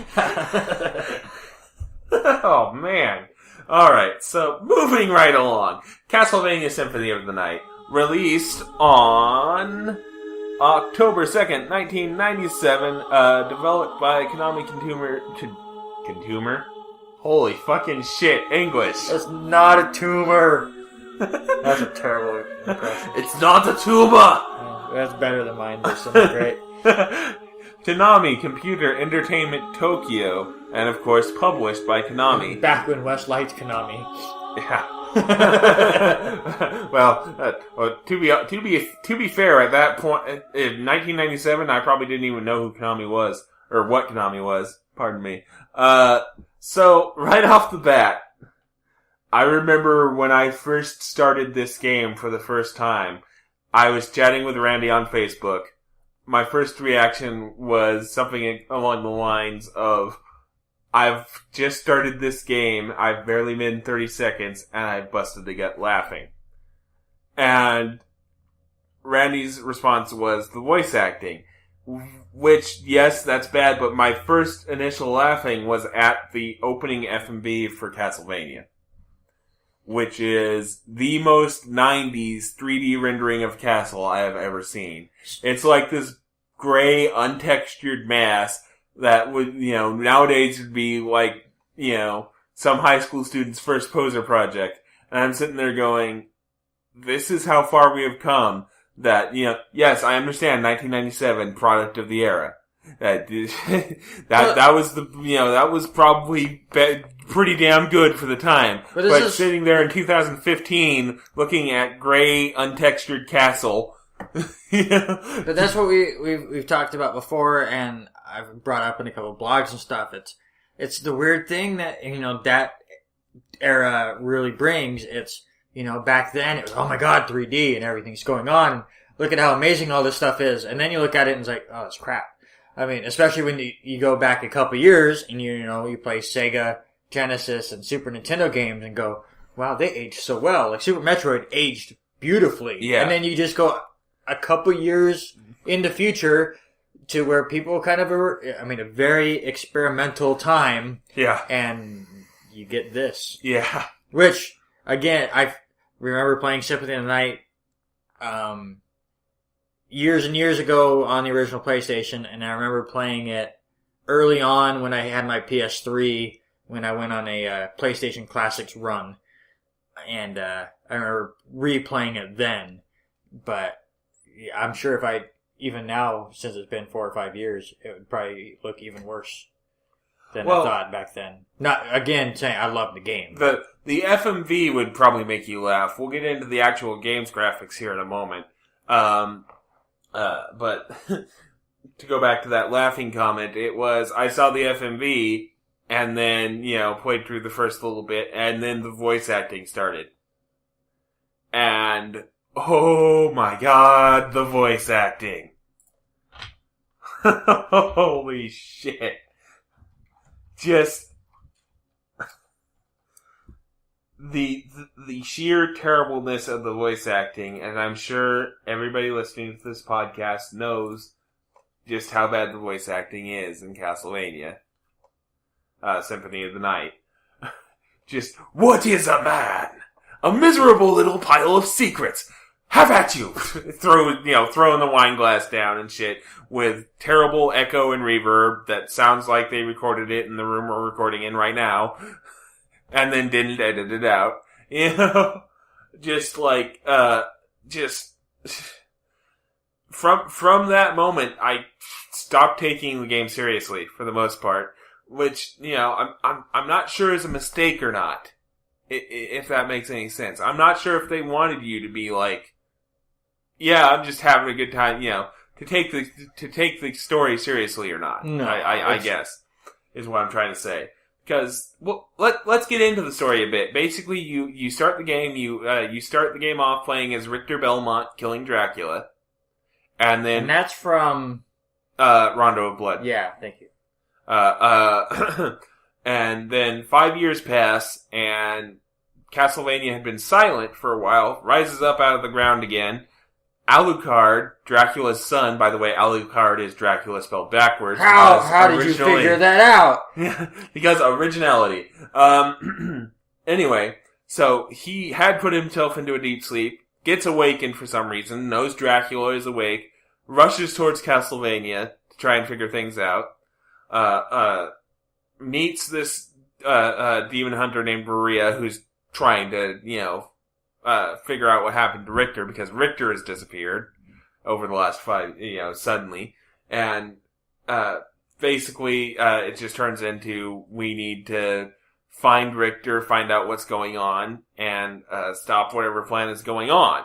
Oh man! All right, so moving right along, Castlevania Symphony of the Night, released on October 2nd, 1997, developed by Konami Consumer... Holy fucking shit, English. That's not a tumor. That's a terrible impression. It's not a tuba! That's better than mine. This is great. Konami Computer Entertainment Tokyo, and of course published by Konami. Back when West liked Konami. Yeah. Well, to be fair, at that point in 1997, I probably didn't even know who Konami was or what Konami was. Pardon me. So right off the bat, I remember when I first started this game for the first time, I was chatting with Randy on Facebook. My first reaction was something along the lines of, I've just started this game, I've barely been 30 seconds, and I've busted the gut laughing. And Randy's response was the voice acting. Which, yes, that's bad, but my first initial laughing was at the opening FMV for Castlevania. Which is the most 90s 3D rendering of Castle I have ever seen. It's like this gray, untextured mass that would, nowadays would be like, some high school student's first poser project. And I'm sitting there going, this is how far we have come. That, yes, I understand 1997, product of the era. That was probably pretty damn good for the time. But sitting there in 2015, looking at gray, untextured Castle. But that's what we've talked about before, and I've brought up in a couple of blogs and stuff. It's the weird thing that that era really brings. It's back then it was, oh my god, 3D and everything's going on. Look at how amazing all this stuff is, and then you look at it and it's like, oh, it's crap. I mean, especially when you go back a couple years and you play Sega, Genesis, and Super Nintendo games and go, wow, they aged so well. Like Super Metroid aged beautifully. Yeah. And then you just go a couple years in the future to where people kind of a very experimental time. Yeah. And you get this. Yeah. Which, again, I remember playing Symphony of the Night, years and years ago on the original PlayStation, and I remember playing it early on when I had my PS3, when I went on a PlayStation Classics run, and I remember replaying it then. But I'm sure if even now, since it's been 4 or 5 years, it would probably look even worse than I thought back then. Not, again, saying I love the game. The FMV would probably make you laugh. We'll get into the actual game's graphics here in a moment. But to go back to that laughing comment, it was, I saw the FMV and then, played through the first little bit and then the voice acting started. And, oh my god, the voice acting. Holy shit. Just, the sheer terribleness of the voice acting, and I'm sure everybody listening to this podcast knows just how bad the voice acting is in Castlevania. Symphony of the Night. Just, what is a man? A miserable little pile of secrets. Have at you! Throwing the wine glass down and shit with terrible echo and reverb that sounds like they recorded it in the room we're recording in right now. And then didn't edit it out. Just like, from that moment, I stopped taking the game seriously for the most part. Which, I'm not sure is a mistake or not. If that makes any sense. I'm not sure if they wanted you to be like, yeah, I'm just having a good time, to take the story seriously or not. No, I guess, is what I'm trying to say. Because, well, let's get into the story a bit. Basically, you start the game, you start the game off playing as Richter Belmont killing Dracula. And that's from Rondo of Blood. Yeah, thank you. And then 5 years pass, and Castlevania had been silent for a while, rises up out of the ground again. Alucard, Dracula's son, by the way, Alucard is Dracula spelled backwards. How did you figure that out? Because originality. Anyway, so he had put himself into a deep sleep, gets awakened for some reason, knows Dracula is awake, rushes towards Castlevania to try and figure things out, meets this demon hunter named Maria who's trying to, figure out what happened to Richter because Richter has disappeared. over the last 5, suddenly. And, basically, it just turns into we need to find Richter, find out what's going on, and, stop whatever plan is going on.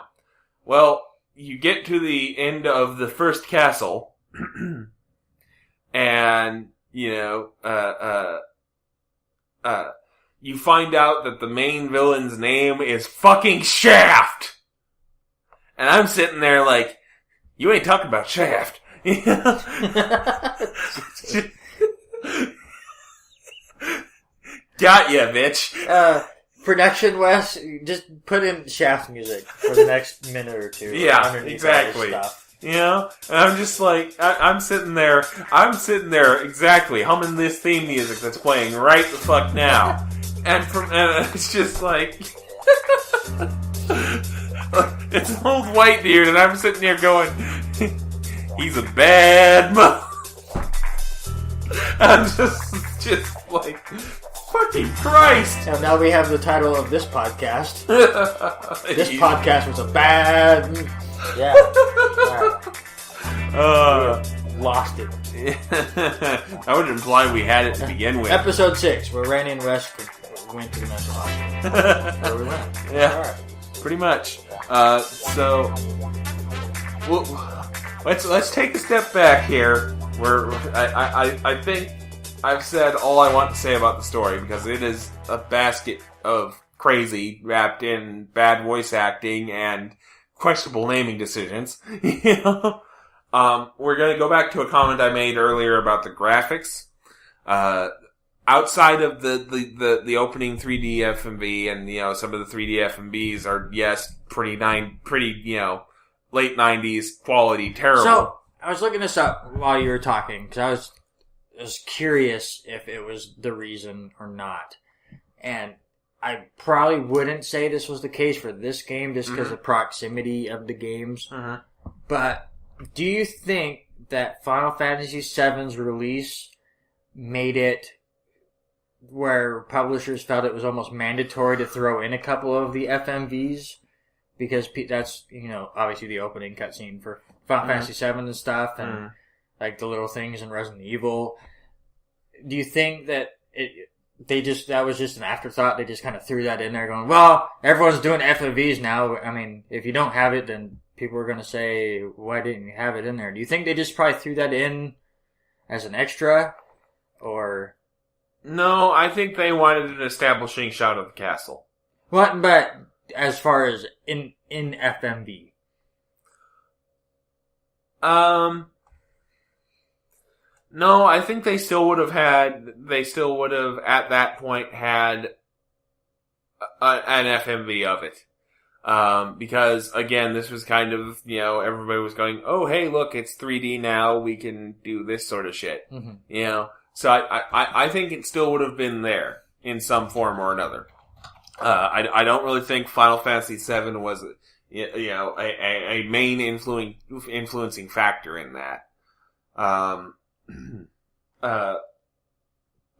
Well, you get to the end of the first castle, and, you find out that the main villain's name is fucking Shaft! And I'm sitting there like, you ain't talking about Shaft. Got ya, bitch. Production Wes, just put in Shaft music for the next minute or two. Yeah, exactly. And I'm just like, I'm sitting there exactly humming this theme music that's playing right the fuck now. And it's just like, it's an old white dude, and I'm sitting here going, he's a bad I'm just like, fucking Christ! And now we have the title of this podcast. This podcast was a bad... Yeah. Lost it. That would imply we had it to begin with. Episode 6, where Randy and Wes went to the mental hospital. Where we went. Yeah. All right. Pretty much. So... Let's take a step back here. Where I think I've said all I want to say about the story, because it is a basket of crazy wrapped in bad voice acting and questionable naming decisions. We're going to go back to a comment I made earlier about the graphics. Outside of the opening 3D FMV and some of the 3D FMVs are pretty late 90s quality, terrible. So I was looking this up while you were talking because I was curious if it was the reason or not, and I probably wouldn't say this was the case for this game just because of proximity of the games. But do you think that Final Fantasy VII's release made it where publishers felt it was almost mandatory to throw in a couple of the FMVs? Because that's, obviously the opening cutscene for Final Fantasy VII and stuff, and like the little things in Resident Evil. Do you think that that was just an afterthought? They just kind of threw that in there going, well, everyone's doing FMVs now. I mean, if you don't have it, then people are going to say, why didn't you have it in there? Do you think they just probably threw that in as an extra? Or... No, I think they wanted an establishing shot of the castle. What? But as far as in FMV. No, I think they still would have at that point had an FMV of it. Because again, this was kind of, everybody was going, oh, hey, look, it's 3D now, we can do this sort of shit. So I think it still would have been there in some form or another. I don't really think Final Fantasy VII was, a main influencing factor in that.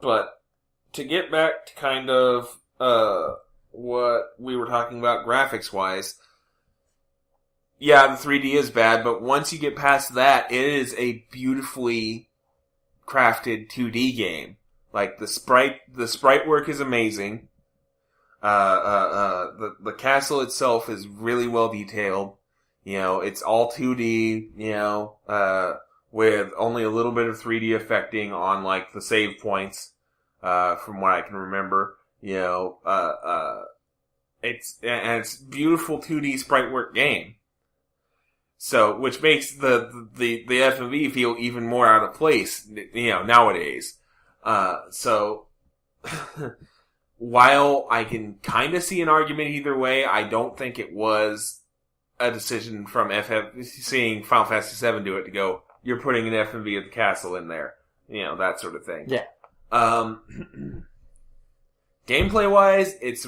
But to get back to kind of what we were talking about graphics wise, yeah, the 3D is bad, but once you get past that, it is a beautifully crafted 2D game. Like the sprite work is amazing. The castle itself is really well detailed. It's all 2D, with only a little bit of 3D affecting on like the save points, from what I can remember. It's beautiful 2D sprite work game. So, which makes the FMV feel even more out of place, nowadays. So, while I can kind of see an argument either way, I don't think it was a decision from seeing Final Fantasy VII do it to go, you're putting an FMV of the castle in there. That sort of thing. Yeah. Gameplay-wise, it's,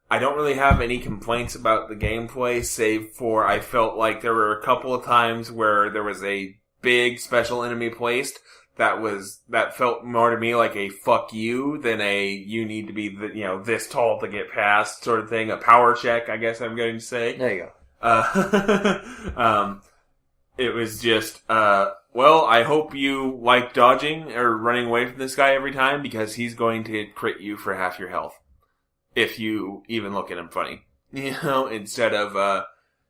I don't really have any complaints about the gameplay, save for I felt like there were a couple of times where there was a big special enemy placed that felt more to me like a fuck you than a you need to be this tall to get past sort of thing. A power check, I guess I'm going to say. There you It was just, well, I hope you like dodging or running away from this guy every time because he's going to crit you for half your health. If you even look at him funny. Instead of,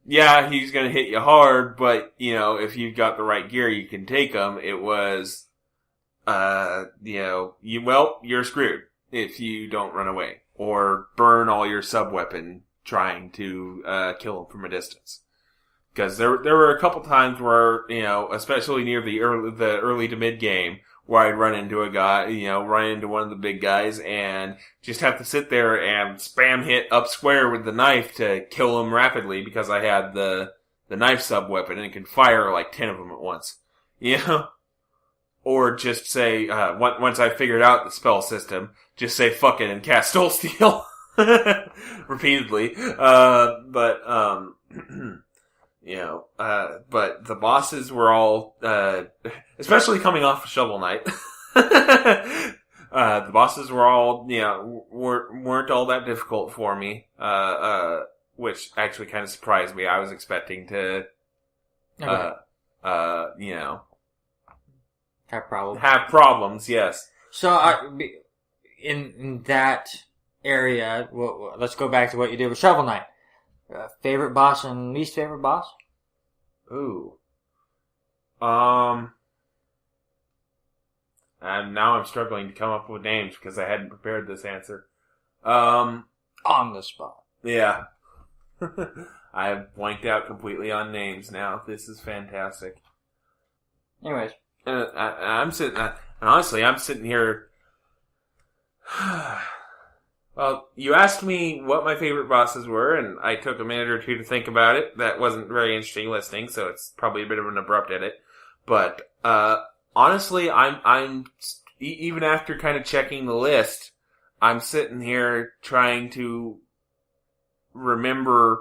yeah, he's going to hit you hard, but, if you've got the right gear, you can take him. It was, you're screwed if you don't run away or burn all your sub-weapon trying to, kill him from a distance. Because there were a couple times where, especially near the early to mid game, where I'd run into a guy, run into one of the big guys and just have to sit there and spam hit up square with the knife to kill him rapidly because I had the knife sub weapon and could fire like 10 of them at once. Or just say, once I figured out the spell system, just say fuck it and cast Soul Steal. Repeatedly. But the bosses were all, especially coming off of Shovel Knight, the bosses were all, weren't all that difficult for me, which actually kind of surprised me. I was expecting to, Have problems. Have problems, yes. So, in that area, let's go back to what you did with Shovel Knight. Favorite boss and least favorite boss? Ooh. And now I'm struggling to come up with names because I hadn't prepared this answer. On the spot. Yeah. I've blanked out completely on names now. This is fantastic. Anyways. I'm sitting here. Well, you asked me what my favorite bosses were, and I took a minute or two to think about it. That wasn't very interesting listening, so it's probably a bit of an abrupt edit. But, honestly, I'm even after kind of checking the list, I'm sitting here trying to remember,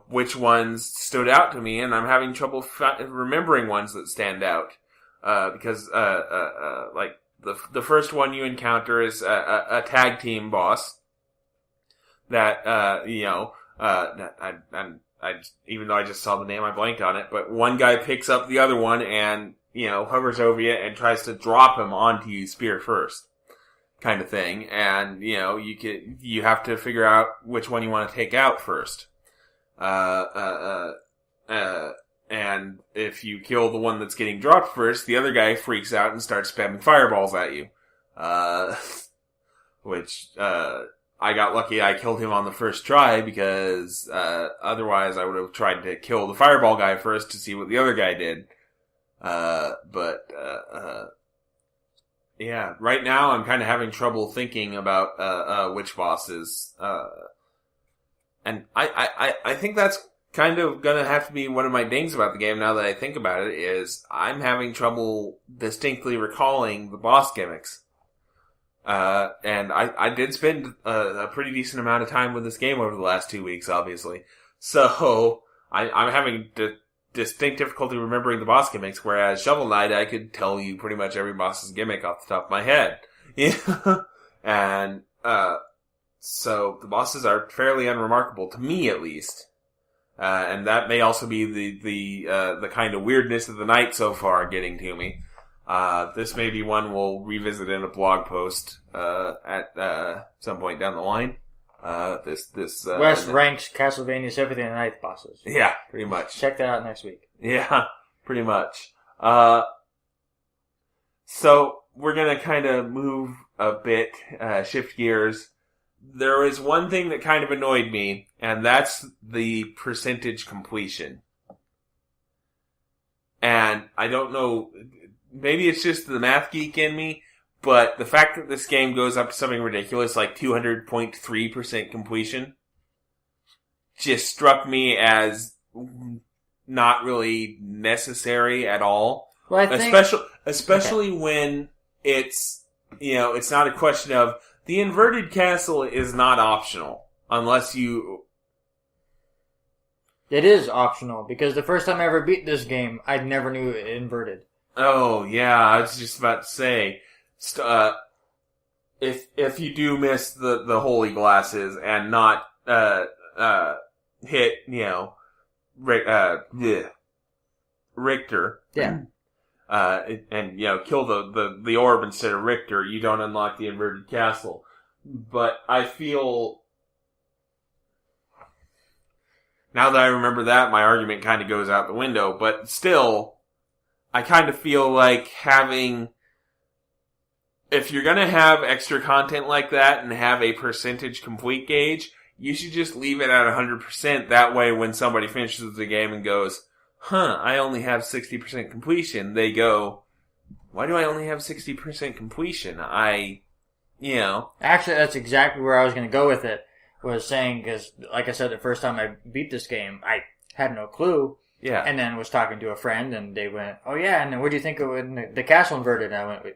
which ones stood out to me, and I'm having trouble remembering ones that stand out. Because, like, the first one you encounter is a tag team boss that, even though I just saw the name, I blanked on it, but one guy picks up the other one and, hovers over you and tries to drop him onto you spear first. Kind of thing. And, you have to figure out which one you want to take out first. And if you kill the one that's getting dropped first, the other guy freaks out and starts spamming fireballs at you. Which, I got lucky I killed him on the first try because, otherwise I would have tried to kill the fireball guy first to see what the other guy did. Yeah, right now I'm kind of having trouble thinking about, which bosses, and I think that's kind of gonna have to be one of my dings about the game now that I think about it, is I'm having trouble distinctly recalling the boss gimmicks. And I did spend a pretty decent amount of time with this game over the last 2 weeks, obviously. So, I'm having distinct difficulty remembering the boss gimmicks, whereas Shovel Knight, I could tell you pretty much every boss's gimmick off the top of my head. And, so the bosses are fairly unremarkable, to me at least. And that may also be the kind of weirdness of the night so far getting to me. This may be one we'll revisit in a blog post, at, some point down the line. Wes ranks Castlevania Symphony and Ninth bosses. Yeah, pretty much. Check that out next week. Yeah, pretty much. So we're gonna kind of move a bit, shift gears. There is one thing that kind of annoyed me, and that's the percentage completion. And I don't know, maybe it's just the math geek in me, but the fact that this game goes up to something ridiculous like 200.3% completion just struck me as not really necessary at all. Well, I think, especially when it's, it's not a question of, the inverted castle is not optional, unless you... It is optional, because the first time I ever beat this game, I never knew it inverted. Oh, yeah, I was just about to say, if you do miss the holy glasses and not, hit, Richter. Yeah. And kill the orb instead of Richter, you don't unlock the inverted castle. But I feel, now that I remember that, my argument kind of goes out the window. But still, I kind of feel like if you're gonna have extra content like that and have a percentage complete gauge, you should just leave it at 100%. That way, when somebody finishes the game and goes, I only have 60% completion, they go, why do I only have 60% completion? Actually, that's exactly where I was going to go with it, was saying, because, like I said, the first time I beat this game, I had no clue. Yeah. And then was talking to a friend, and they went, oh yeah, and then what do you think of when the castle inverted? And I went,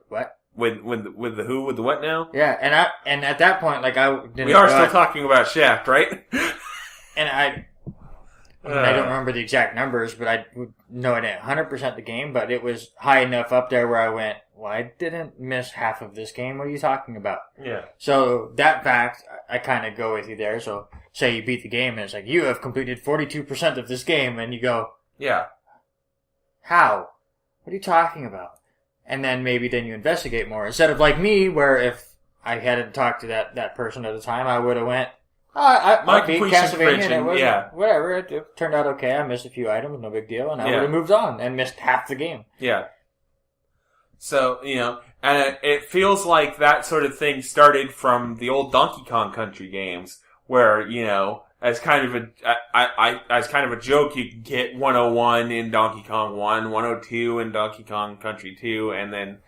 what? With the who? With the what now? Yeah, and at that point, like, I didn't... We are still talking about Shaft, right? And I don't remember the exact numbers, but I know I didn't 100% the game, but it was high enough up there where I went, well, I didn't miss half of this game. What are you talking about? Yeah. So that fact, I kind of go with you there. So say you beat the game and it's like, you have completed 42% of this game, and you go, yeah. How? What are you talking about? And then maybe then you investigate more. Instead of like me, where if I hadn't talked to that person at the time, I would have went, I beat Castlevania and it was whatever. It turned out okay. I missed a few items, no big deal, and I would have moved on and missed half the game. Yeah. So, and it feels like that sort of thing started from the old Donkey Kong Country games, where, as kind of a joke, you could get 101 in Donkey Kong 1, 102 in Donkey Kong Country 2, and then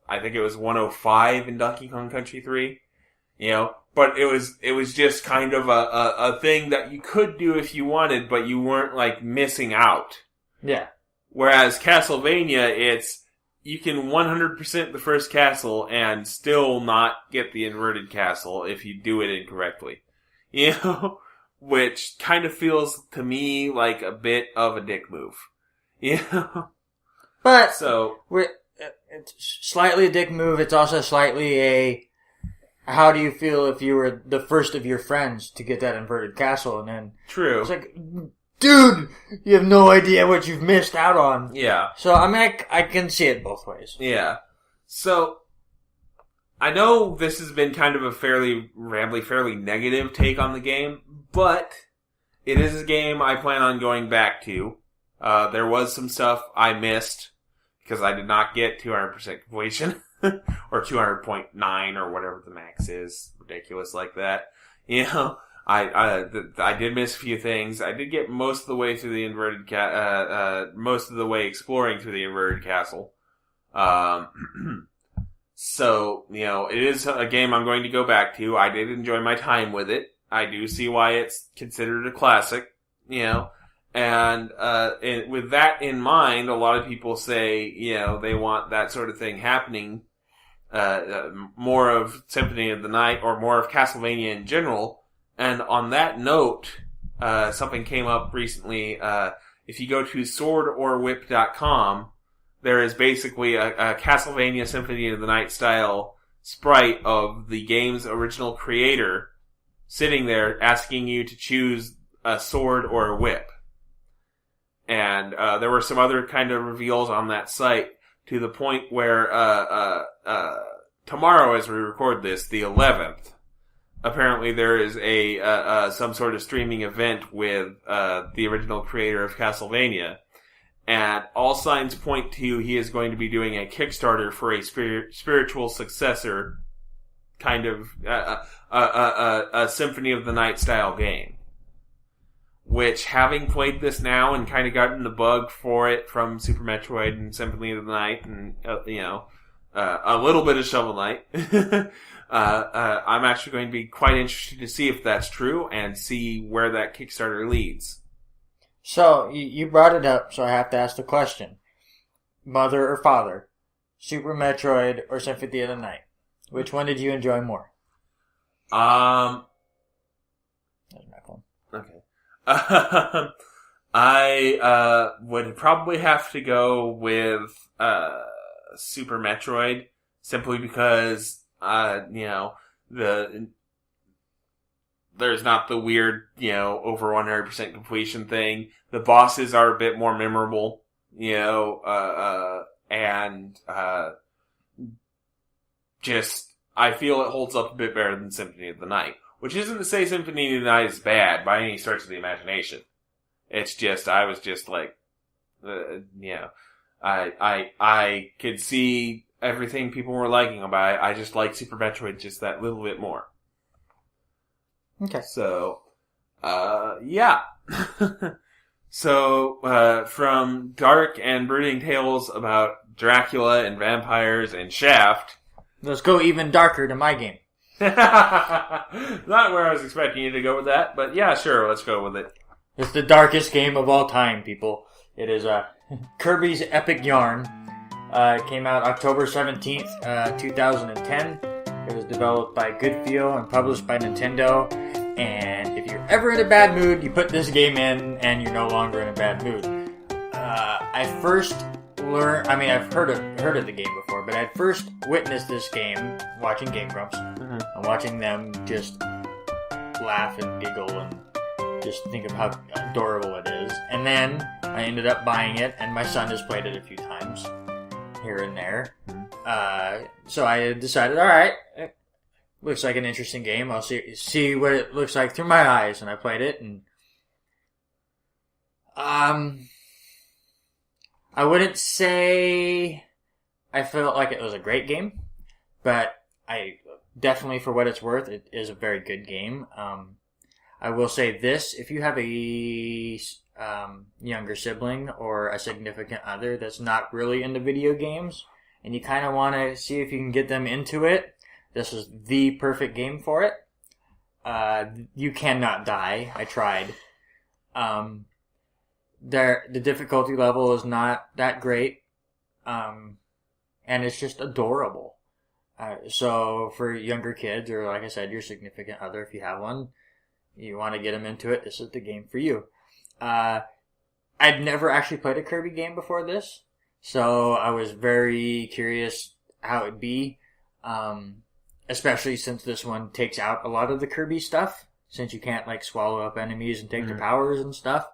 I think it was 105 in Donkey Kong Country 3. But it was just kind of a thing that you could do if you wanted, but you weren't like missing out. Yeah. Whereas Castlevania, you can 100% the first castle and still not get the inverted castle if you do it incorrectly. Which kind of feels to me like a bit of a dick move. But so it's slightly a dick move. It's also slightly a, how do you feel if you were the first of your friends to get that inverted castle? And then true. It's like, dude, you have no idea what you've missed out on. Yeah. So, I mean, I can see it both ways. Yeah. So, I know this has been kind of a fairly rambly, fairly negative take on the game, but it is a game I plan on going back to. There was some stuff I missed because I did not get 200% completion. Or 200.9 or whatever the max is. Ridiculous like that. I did miss a few things. I did get most of the way through the inverted most of the way exploring through the inverted castle. So, it is a game I'm going to go back to. I did enjoy my time with it. I do see why it's considered a classic, And with that in mind, a lot of people say, they want that sort of thing happening. More of Symphony of the Night or more of Castlevania in general. And on that note, something came up recently. If you go to swordorwhip.com, there is basically a Castlevania Symphony of the Night style sprite of the game's original creator sitting there asking you to choose a sword or a whip. And there were some other kind of reveals on that site, to the point where tomorrow, as we record this, the 11th, apparently there is some sort of streaming event with the original creator of Castlevania, and all signs point to he is going to be doing a Kickstarter for a spiritual successor, kind of a Symphony of the Night style game. Which, having played this now and kind of gotten the bug for it from Super Metroid and Symphony of the Night and, a little bit of Shovel Knight, I'm actually going to be quite interested to see if that's true and see where that Kickstarter leads. So, you brought it up, so I have to ask the question. Mother or father? Super Metroid or Symphony of the Night? Which one did you enjoy more? That's my phone. Okay. I would probably have to go with Super Metroid, simply because the there's not the weird, over 100% completion thing. The bosses are a bit more memorable, and just, I feel it holds up a bit better than Symphony of the Night. Which isn't to say Symphony of the Night is bad by any stretch of the imagination. It's just, I was just like, I could see everything people were liking about it. I just like Super Metroid just that little bit more. Okay. So, yeah. So, from dark and brooding tales about Dracula and vampires and Shaft. Let's go even darker to my game. Not where I was expecting you to go with that, but yeah, sure, let's go with it. It's the darkest game of all time, people. It is Kirby's Epic Yarn. It came out October 17th, 2010. It was developed by Goodfeel and published by Nintendo. And if you're ever in a bad mood, you put this game in, and you're no longer in a bad mood. I've heard of the game before, but I first witnessed this game watching Game Grumps, and watching them just laugh and giggle and just think of how adorable it is. And then I ended up buying it, and my son has played it a few times here and there. So I decided, alright, looks like an interesting game. I'll see what it looks like through my eyes. And I played it, and I wouldn't say I felt like it was a great game, but I definitely, for what it's worth, it is a very good game. I will say this: if you have a younger sibling or a significant other that's not really into video games, and you kind of want to see if you can get them into it, this is the perfect game for it. You cannot die. I tried. The difficulty level is not that great, and it's just adorable. So for younger kids, or like I said, your significant other, if you have one, you want to get them into it, this is the game for you. I'd never actually played a Kirby game before this, so I was very curious how it'd be, especially since this one takes out a lot of the Kirby stuff, since you can't swallow up enemies and take their powers and stuff.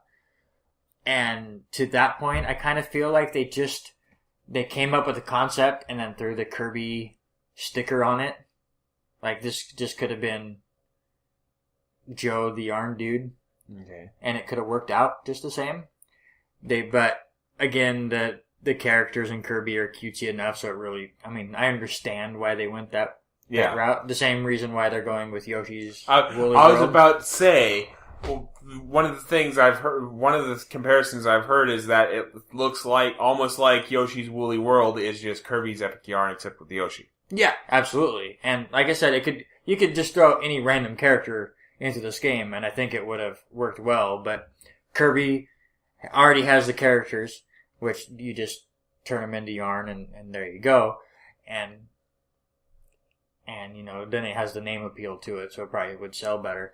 And to that point, I kind of feel like they came up with a concept and then threw the Kirby sticker on it. Like, this just could have been Joe the Yarn Dude. Okay. And it could have worked out just the same. But again, the characters in Kirby are cutesy enough, so it really, I understand why they went that route. The same reason why they're going with Yoshi's Woolly World. I was about to say, well, one of the comparisons I've heard is that it looks almost like Yoshi's Woolly World is just Kirby's Epic Yarn except with Yoshi. Yeah, absolutely. And like I said, you could just throw any random character into this game, and I think it would have worked well, but Kirby already has the characters, which you just turn them into yarn, and there you go. And then it has the name appeal to it, so it probably would sell better.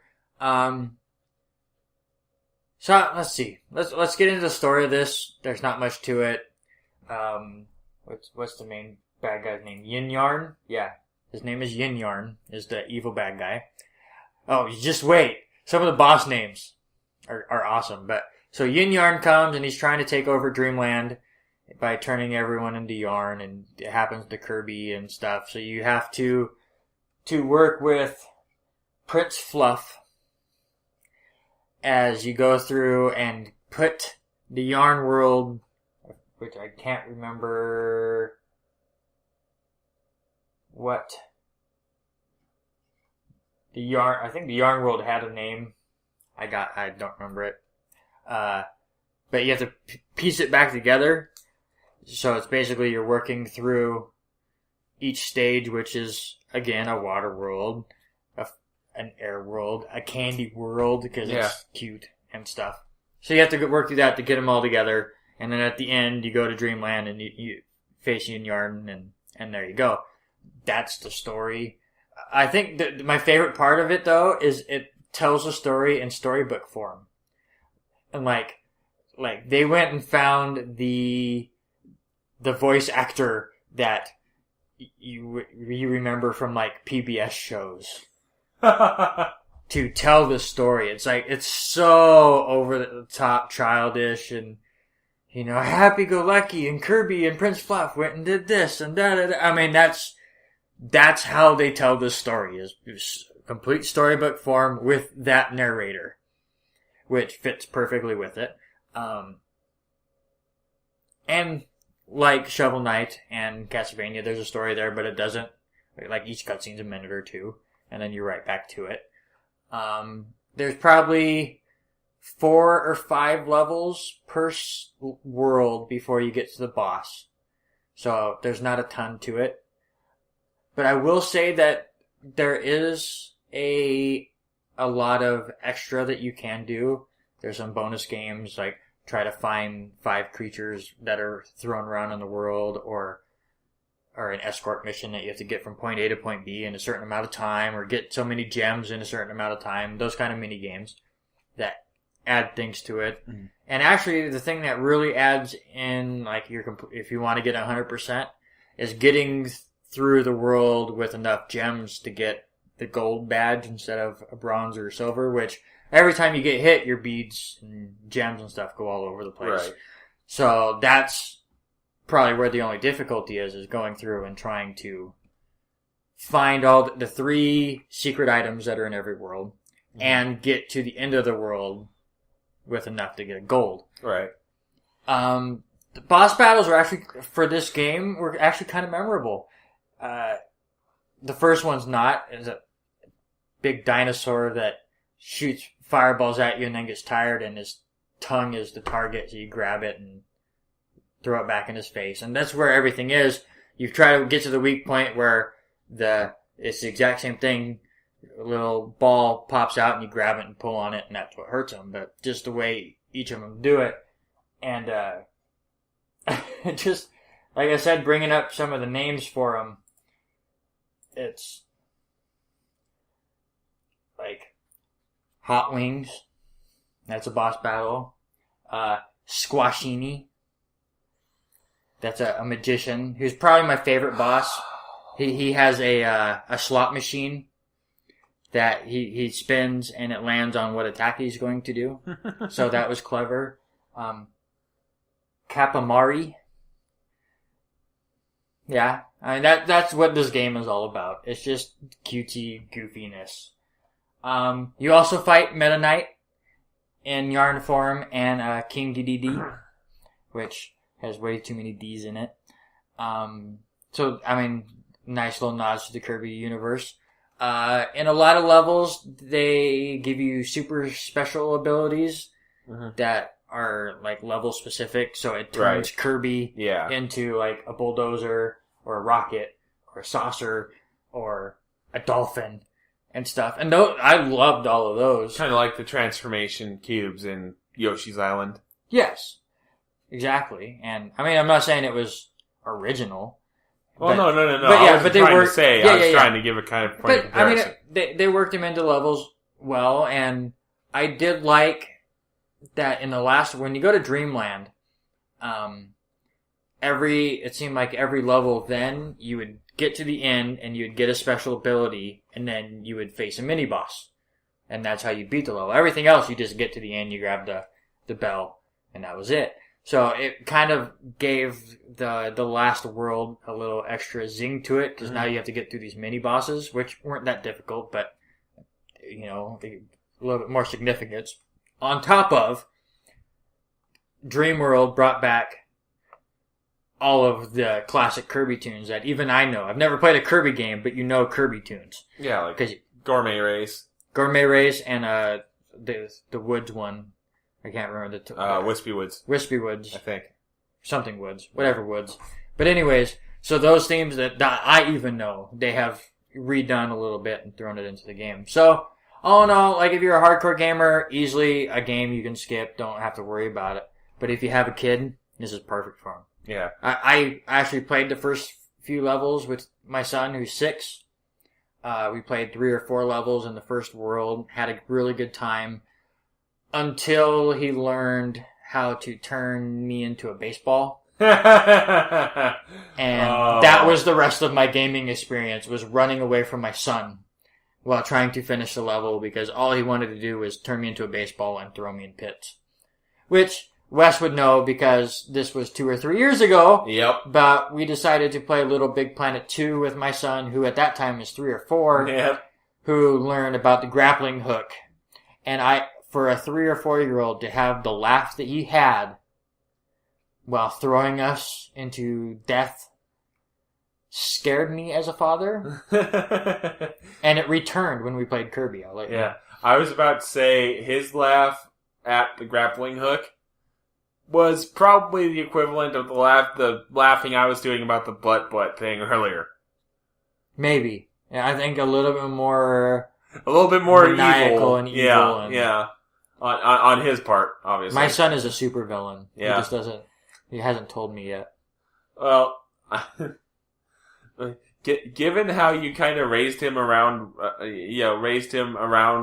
So let's see. Let's get into the story of this. There's not much to it. What's the main bad guy's name? Yin Yarn? Yeah. His name is Yin Yarn, is the evil bad guy. Oh, you just wait. Some of the boss names are awesome. But so Yin Yarn comes and he's trying to take over Dreamland by turning everyone into yarn, and it happens to Kirby and stuff. So you have to work with Prince Fluff as you go through and put the yarn world, which I can't remember what I think the yarn world had a name. I don't remember it. But you have to piece it back together. So it's basically you're working through each stage, which is, again, a water world, an air world, a candy world, because it's cute and stuff. So you have to work through that to get them all together. And then at the end, you go to Dreamland and you face Yin Yarn, and there you go. That's the story. I think that my favorite part of it, though, is it tells a story in storybook form. And like they went and found the voice actor that you remember from PBS shows to tell the story. It's like, it's so over the top childish and, you know, happy-go-lucky and Kirby and Prince Fluff went and did this and da-da-da. I mean, that's how they tell this story, is complete storybook form with that narrator, which fits perfectly with it. And like Shovel Knight and Castlevania, there's a story there, but it doesn't, like each cutscene's a minute or two, and then you're right back to it. There's probably 4 or 5 levels per world before you get to the boss. So there's not a ton to it. But I will say that there is a lot of extra that you can do. There's some bonus games, like try to find 5 creatures that are thrown around in the world, or an escort mission that you have to get from point A to point B in a certain amount of time, or get so many gems in a certain amount of time. Those kind of mini games that add things to it. Mm-hmm. And actually, the thing that really adds in, like, if you want to get 100%, is getting through the world with enough gems to get the gold badge instead of a bronze or silver, which every time you get hit, your beads and gems and stuff go all over the place. Right. So that's probably where the only difficulty is going through and trying to find all the 3 secret items that are in every world, mm-hmm. and get to the end of the world with enough to get a gold. Right. The boss battles are actually, for this game, were actually kind of memorable. The first one's not. It's a big dinosaur that shoots fireballs at you and then gets tired, and his tongue is the target, so you grab it and throw it back in his face. And that's where everything is. You try to get to the weak point where it's the exact same thing. A little ball pops out and you grab it and pull on it, and that's what hurts him. But just the way each of them do it. And, just, like I said, bringing up some of the names for them, it's like Hot Wings. That's a boss battle. Squashini. That's a magician who's probably my favorite boss. He has a slot machine that he spins, and it lands on what attack he's going to do. So that was clever. Kapamari. Yeah, I mean that's what this game is all about. It's just cutesy goofiness. You also fight Meta Knight in Yarn form and King Dedede, which has way too many D's in it. So I mean, nice little nods to the Kirby universe. In a lot of levels, they give you super special abilities, mm-hmm. that are like level specific. So it turns Kirby into like a bulldozer or a rocket or a saucer or a dolphin and stuff. And I loved all of those. Kind of like the transformation cubes in Yoshi's Island. Yes, exactly. And I mean, I'm not saying it was original. Well, no. But they were trying to give a kind of point of comparison. I mean, they worked them into levels well, and I did like that in the last, when you go to Dreamland, it seemed like every level then, you would get to the end, and you'd get a special ability, and then you would face a mini-boss. And that's how you beat the level. Everything else, you just get to the end, you grab the bell, and that was it. So it kind of gave the last world a little extra zing to it, because now you have to get through these mini-bosses, which weren't that difficult, but, you know, a little bit more significance. On top of, Dream World brought back all of the classic Kirby tunes that even I know. I've never played a Kirby game, but you know Kirby tunes. Yeah, like Gourmet Race. Gourmet Race and the Woods one. I can't remember Wispy Woods. Wispy Woods. I think. Something Woods. Whatever Woods. But anyways, so those themes that I even know, they have redone a little bit and thrown it into the game. So, all in all, like if you're a hardcore gamer, easily a game you can skip, don't have to worry about it. But if you have a kid, this is perfect for them. Yeah. I actually played the first few levels with my son, who's 6. We played 3 or 4 levels in the first world, had a really good time, until he learned how to turn me into a baseball. And that was the rest of my gaming experience, was running away from my son while trying to finish the level because all he wanted to do was turn me into a baseball and throw me in pits. Which Wes would know because this was 2 or 3 years ago. Yep. But we decided to play Little Big Planet 2 with my son, who at that time is 3 or 4, Yep. who learned about the grappling hook. And for a 3 or 4-year-old to have the laugh that he had while throwing us into death scared me as a father. And it returned when we played Kirby. I'll let you know. I was about to say his laugh at the grappling hook was probably the equivalent of the laughing I was doing about the butt thing earlier. Maybe. Yeah, I think a little bit more maniacal evil. And evil. Yeah. On his part, obviously. My son is a super villain. Yeah. He hasn't told me yet. Well, given how you kind of raised him around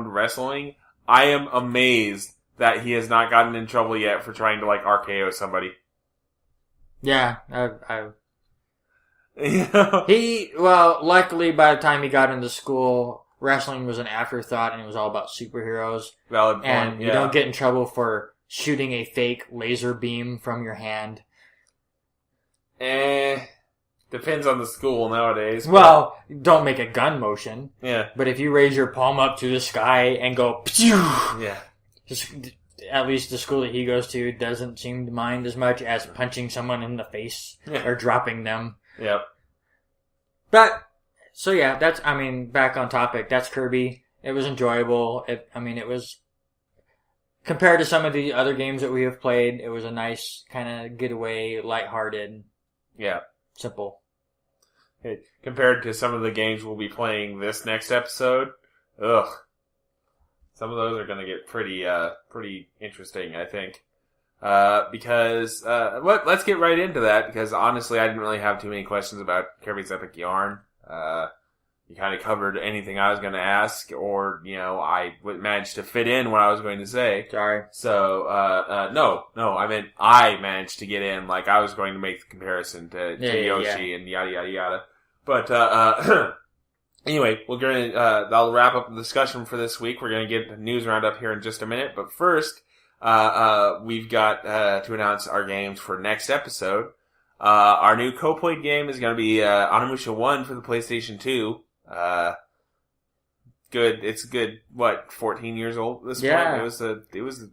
wrestling, I am amazed that he has not gotten in trouble yet for trying to RKO somebody. Yeah, luckily by the time he got into school, wrestling was an afterthought and it was all about superheroes. Valid point. And you don't get in trouble for shooting a fake laser beam from your hand. Depends on the school nowadays. Well, don't make a gun motion. Yeah. But if you raise your palm up to the sky and go, yeah. At least the school that he goes to doesn't seem to mind as much as punching someone in the face or dropping them. Yep. But, so yeah, back on topic, that's Kirby. It was enjoyable. It was, compared to some of the other games that we have played, it was a nice kind of getaway, lighthearted. Yeah. Simple. Okay. Compared to some of the games we'll be playing this next episode, ugh. Some of those are going to get pretty interesting, I think. Because let's get right into that, because honestly I didn't really have too many questions about Kirby's Epic Yarn. You kind of covered anything I was going to ask, or, I managed to fit in what I was going to say. Sorry. So, no, I meant I managed to get in, I was going to make the comparison to Yoshi and yada, yada, yada. But, anyway, that'll wrap up the discussion for this week. We're gonna get the news roundup here in just a minute, but first, we've got, to announce our games for next episode. Our new co-played game is gonna be, Onimusha 1 for the PlayStation 2. Good. It's good. 14 years old at this point?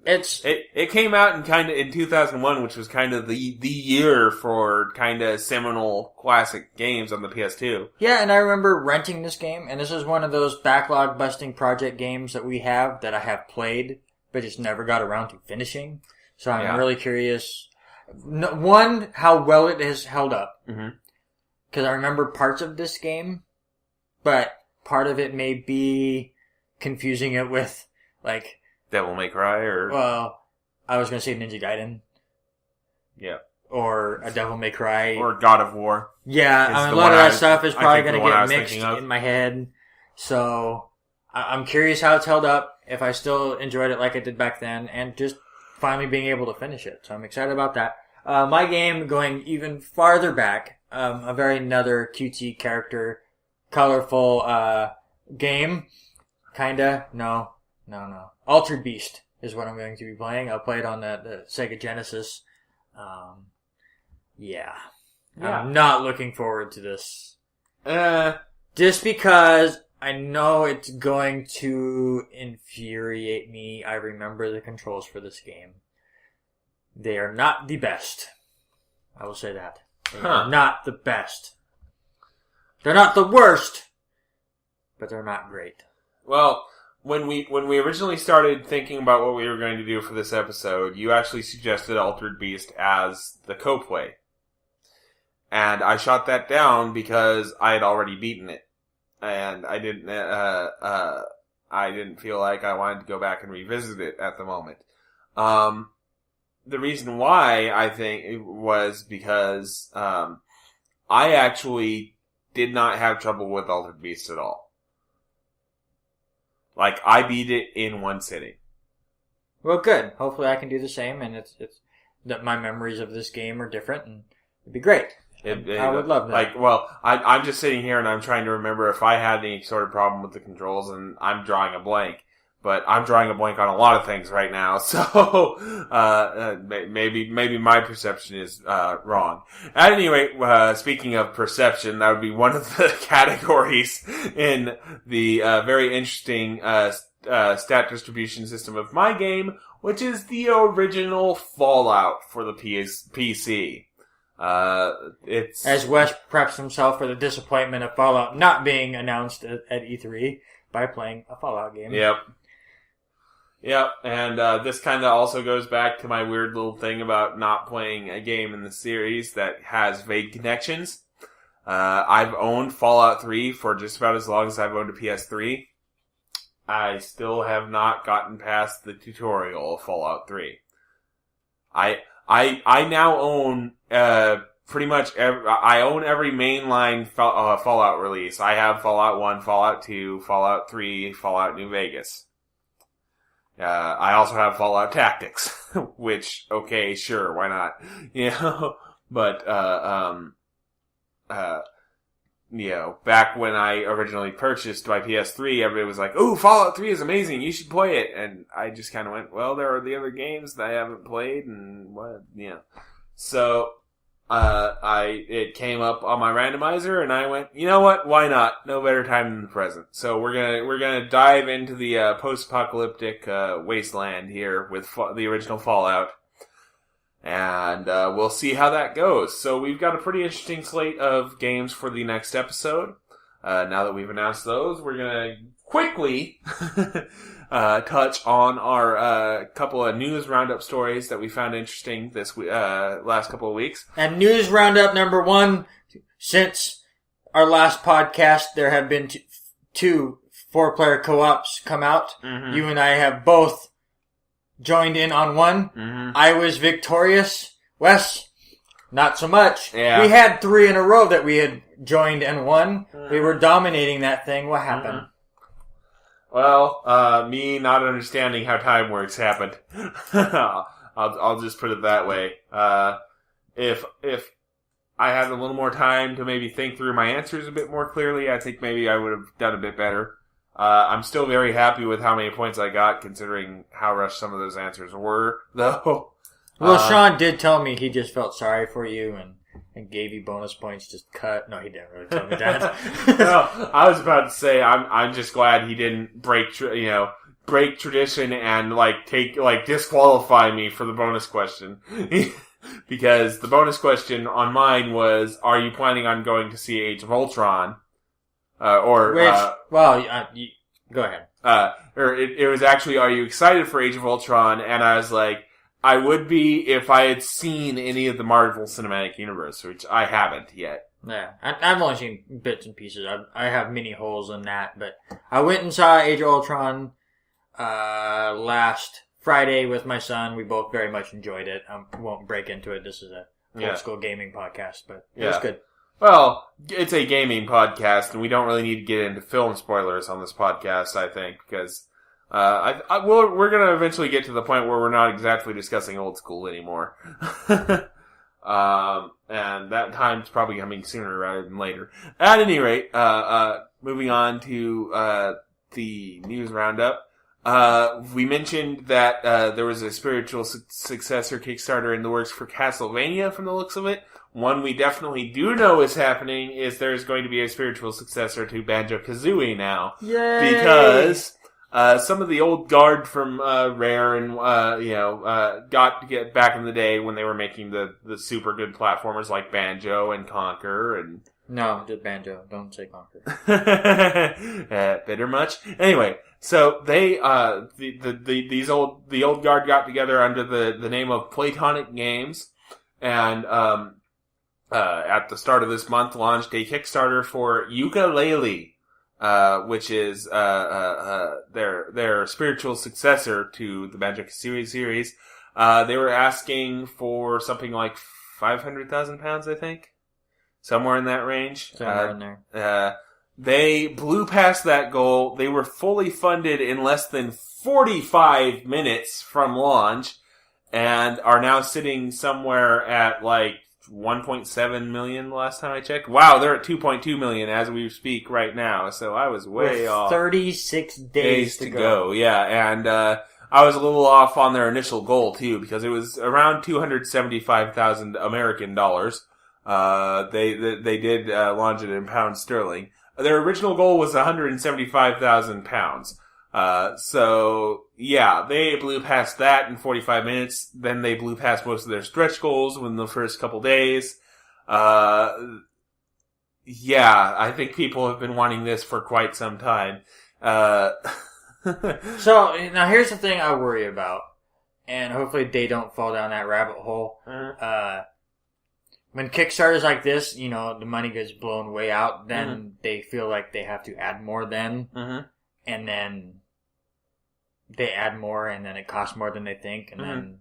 It came out in 2001, which was kind of the year for kind of seminal classic games on the PS2. Yeah, and I remember renting this game, and this is one of those Backlog Busting Project games that we have that I have played, but just never got around to finishing. So I'm really curious. One, how well it has held up. Mm-hmm. Because I remember parts of this game, but part of it may be confusing it with, Devil May Cry, or... Well, I was going to say Ninja Gaiden. Yeah. Or a Devil May Cry. Or God of War. Yeah, a lot of that stuff is probably going to get mixed in my head. So, I'm curious how it's held up, if I still enjoyed it like I did back then, and just finally being able to finish it. So I'm excited about that. My game, going even farther back, another cutesy character, colorful game. Kinda. No. Altered Beast is what I'm going to be playing. I'll play it on the Sega Genesis. Yeah. I'm not looking forward to this. Just because I know it's going to infuriate me. I remember the controls for this game. They are not the best. I will say that. They are not the best. They're not the worst, but they're not great. Well, when we originally started thinking about what we were going to do for this episode, you actually suggested Altered Beast as the co-play. And I shot that down because I had already beaten it. And I didn't feel like I wanted to go back and revisit it at the moment. The reason why, I think, it was because, I actually did not have trouble with Altered Beast at all. I beat it in one sitting. Well, good. Hopefully I can do the same, and it's that my memories of this game are different, and it'd be great. I would love that. Like, well, I'm just sitting here and I'm trying to remember if I had any sort of problem with the controls, and I'm drawing a blank. But I'm drawing a blank on a lot of things right now, so maybe my perception is wrong. At any rate, speaking of perception, that would be one of the categories in the very interesting stat distribution system of my game, which is the original Fallout for the PC. It's as Wes preps himself for the disappointment of Fallout not being announced at E3 by playing a Fallout game. Yep, and this kind of also goes back to my weird little thing about not playing a game in the series that has vague connections. I've owned Fallout 3 for just about as long as I've owned a PS3. I still have not gotten past the tutorial of Fallout 3. I now own pretty much I own every mainline Fallout release. I have Fallout 1, Fallout 2, Fallout 3, Fallout New Vegas. I also have Fallout Tactics, which, okay, sure, why not? You know, but, you know, back when I originally purchased my PS3, everybody was like, "Ooh, Fallout 3 is amazing, you should play it." And I just kind of went, well, there are the other games that I haven't played, and what, you know. So, it came up on my randomizer, and I went, you know what? Why not? No better time than the present. So we're gonna dive into the post-apocalyptic wasteland here with the original Fallout, and we'll see how that goes. So we've got a pretty interesting slate of games for the next episode. Now that we've announced those, we're gonna quickly touch on our couple of news roundup stories that we found interesting this last couple of weeks. And news roundup number 1, since our last podcast, there have been two 4-player co-ops come out. Mm-hmm. You and I have both joined in on one. Mm-hmm. I was victorious. Wes, not so much. Yeah. We had 3 in a row that we had joined and won. Mm-hmm. We were dominating that thing. What happened? Mm-hmm. Well, me not understanding how time works happened. I'll just put it that way. If I had a little more time to maybe think through my answers a bit more clearly, I think maybe I would have done a bit better. I'm still very happy with how many points I got, considering how rushed some of those answers were, though. Well, Sean did tell me he just felt sorry for you and gave you bonus points just cut. No, he didn't really tell me that. No, I was about to say I'm just glad he didn't break tradition and disqualify me for the bonus question. Because the bonus question on mine was, are you planning on going to see Age of Ultron? Go ahead. It was actually, are you excited for Age of Ultron? And I was like, I would be if I had seen any of the Marvel Cinematic Universe, which I haven't yet. Yeah, I've only seen bits and pieces. I have many holes in that, but I went and saw Age of Ultron last Friday with my son. We both very much enjoyed it. I won't break into it. This is a old school gaming podcast, but it was good. Well, it's a gaming podcast, and we don't really need to get into film spoilers on this podcast, I think, because we're going to eventually get to the point where we're not exactly discussing old school anymore. And that time's probably coming sooner rather than later. At any rate, moving on to the news roundup. We mentioned that there was a spiritual successor Kickstarter in the works for Castlevania from the looks of it. One we definitely do know is happening is there's going to be a spiritual successor to Banjo-Kazooie now. Yay! Because some of the old guard from Rare and got to get back in the day when they were making the super good platformers like Banjo and Conquer and no, just Banjo. Don't say Conquer. Bitter much? Anyway, so they the old guard got together under the name of Platonic Games, and at the start of this month launched a Kickstarter for Yooka-Laylee, which is their spiritual successor to the Banjo-Kazooie series. They were asking for something like £500,000, I think. Somewhere in that range. Somewhere in there. They blew past that goal. They were fully funded in less than 45 minutes from launch and are now sitting somewhere at like 1.7 million last time I checked. Wow, they're at 2.2 million as we speak right now. So I was way off. 36 days to go. Yeah, and I was a little off on their initial goal too, because it was around 275,000 American dollars. They did launch it in pounds sterling. Their original goal was 175,000 pounds. So yeah, they blew past that in 45 minutes. Then they blew past most of their stretch goals within the first couple days. Yeah, I think people have been wanting this for quite some time. So, now here's the thing I worry about, and hopefully they don't fall down that rabbit hole. When Kickstarters like this, the money gets blown way out, then they feel like they have to add more then, and then they add more, and then it costs more than they think, and then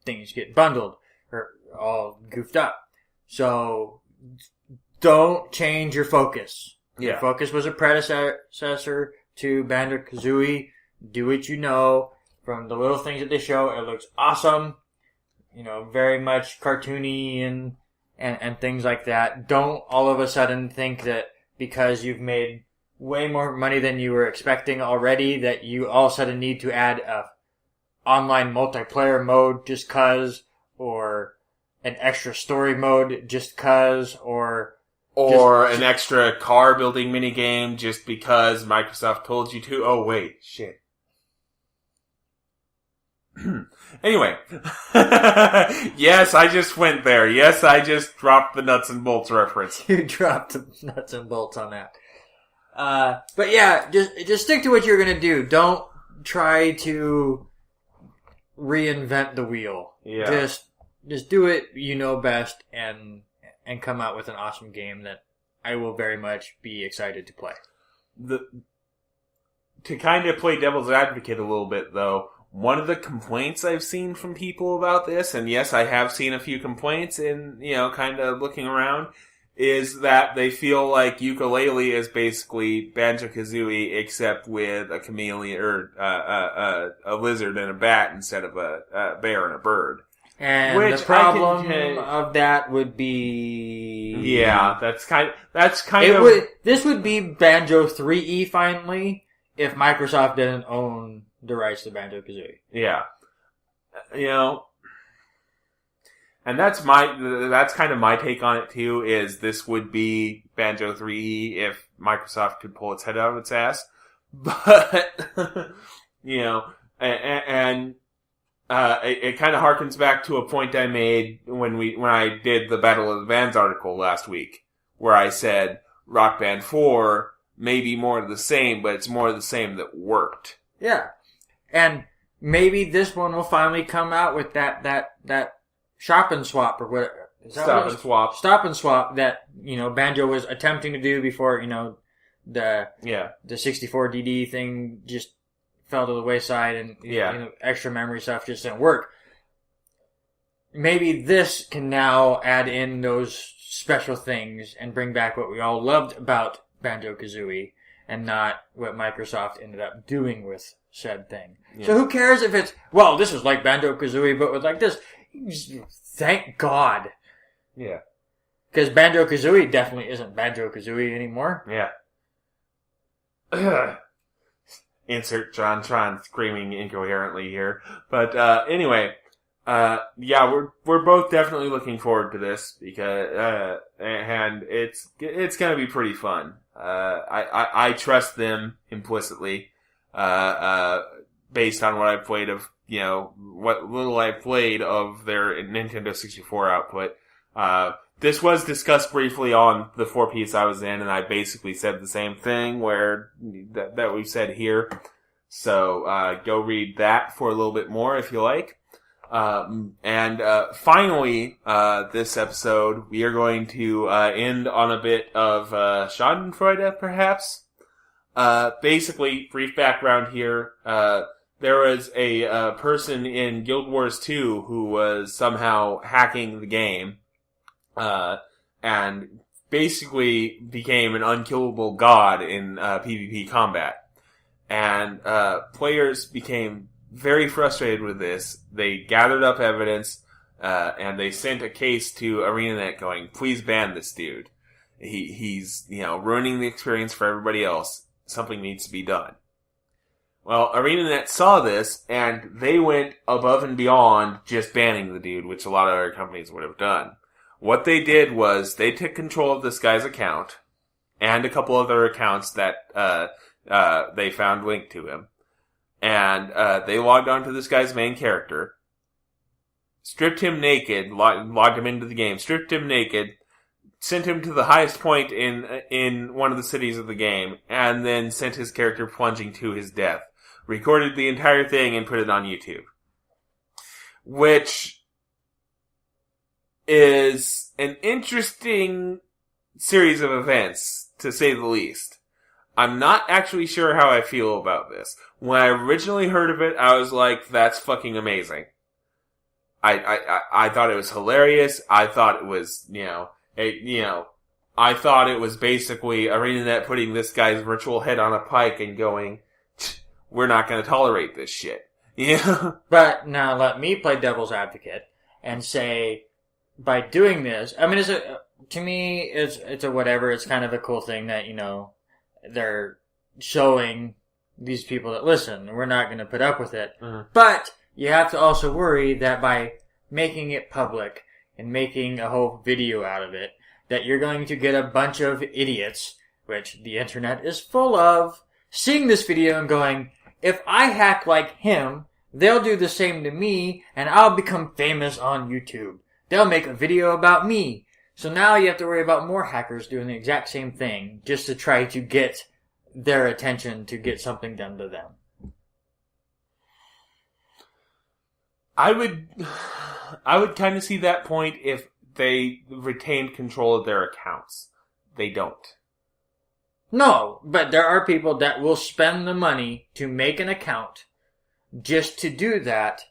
things get bundled, or all goofed up. So, don't change your focus. Yeah. Your focus was a predecessor to Banjo-Kazooie. Do what you know. From the little things that they show, it looks awesome. Very much cartoony and things like that. Don't all of a sudden think that because you've made way more money than you were expecting already, that you all of a sudden need to add a online multiplayer mode just cause, or an extra story mode just cause, or an extra car building minigame just because Microsoft told you to. Oh, wait. Shit. Anyway. Yes, I just went there. Yes, I just dropped the nuts and bolts reference. You dropped the nuts and bolts on that. But yeah, just stick to what you're gonna do. Don't try to reinvent the wheel. Yeah. Just do it best and come out with an awesome game that I will very much be excited to play. To kind of play devil's advocate a little bit, though, one of the complaints I've seen from people about this, and yes, I have seen a few complaints in, kind of looking around, is that they feel like Yooka-Laylee is basically Banjo-Kazooie except with a chameleon, or a lizard and a bat instead of a bear and a bird. And which the problem of that would be... Yeah, that's kind of... This would be Banjo 3E finally, if Microsoft didn't own the rights to Banjo-Kazooie. Yeah. And that's kind of my take on it too, is this would be Banjo 3E if Microsoft could pull its head out of its ass. But, it kind of harkens back to a point I made when I did the Battle of the Bands article last week, where I said Rock Band 4 may be more of the same, but it's more of the same that worked. Yeah. And maybe this one will finally come out with that shop and swap, or whatever. Stop and swap. Stop and swap that, Banjo was attempting to do before, the 64DD thing just fell to the wayside, and extra memory stuff just didn't work. Maybe this can now add in those special things and bring back what we all loved about Banjo-Kazooie, and not what Microsoft ended up doing with said thing. Yeah. So who cares if it's, this is like Banjo-Kazooie, but with like this. Thank God. Yeah. Because Banjo-Kazooie definitely isn't Banjo-Kazooie anymore. Yeah. Insert John Tron screaming incoherently here. But, anyway, we're both definitely looking forward to this because, and it's gonna be pretty fun. I trust them implicitly, based on what I've played of, what little I played of their Nintendo 64 output. This was discussed briefly on the 4-piece I was in, and I basically said the same thing that we've said here. So, go read that for a little bit more if you like. Finally, this episode, we are going to end on a bit of Schadenfreude, perhaps. Basically, brief background here. There was a person in Guild Wars 2 who was somehow hacking the game, and basically became an unkillable god in PvP combat. And players became very frustrated with this. They gathered up evidence, and they sent a case to ArenaNet going, please ban this dude. He's ruining the experience for everybody else. Something needs to be done. Well, ArenaNet saw this, and they went above and beyond just banning the dude, which a lot of other companies would have done. What they did was, they took control of this guy's account, and a couple other accounts that they found linked to him. And they logged onto this guy's main character, stripped him naked, logged him into the game, stripped him naked, sent him to the highest point in one of the cities of the game, and then sent his character plunging to his death. Recorded the entire thing and put it on YouTube. Which is an interesting series of events, to say the least. I'm not actually sure how I feel about this. When I originally heard of it, I was like, that's fucking amazing. I thought it was hilarious. I thought it was, I thought it was basically ArenaNet putting this guy's virtual head on a pike and going, we're not going to tolerate this shit. Yeah. But now let me play devil's advocate and say, by doing this, I mean, to me, it's a whatever. It's kind of a cool thing that, they're showing these people that, listen, we're not going to put up with it. Mm-hmm. But you have to also worry that by making it public and making a whole video out of it, that you're going to get a bunch of idiots, which the internet is full of, seeing this video and going, if I hack like him, they'll do the same to me, and I'll become famous on YouTube. They'll make a video about me. So now you have to worry about more hackers doing the exact same thing, just to try to get their attention to get something done to them. I would kind of see that point if they retained control of their accounts. They don't. No, but there are people that will spend the money to make an account just to do that,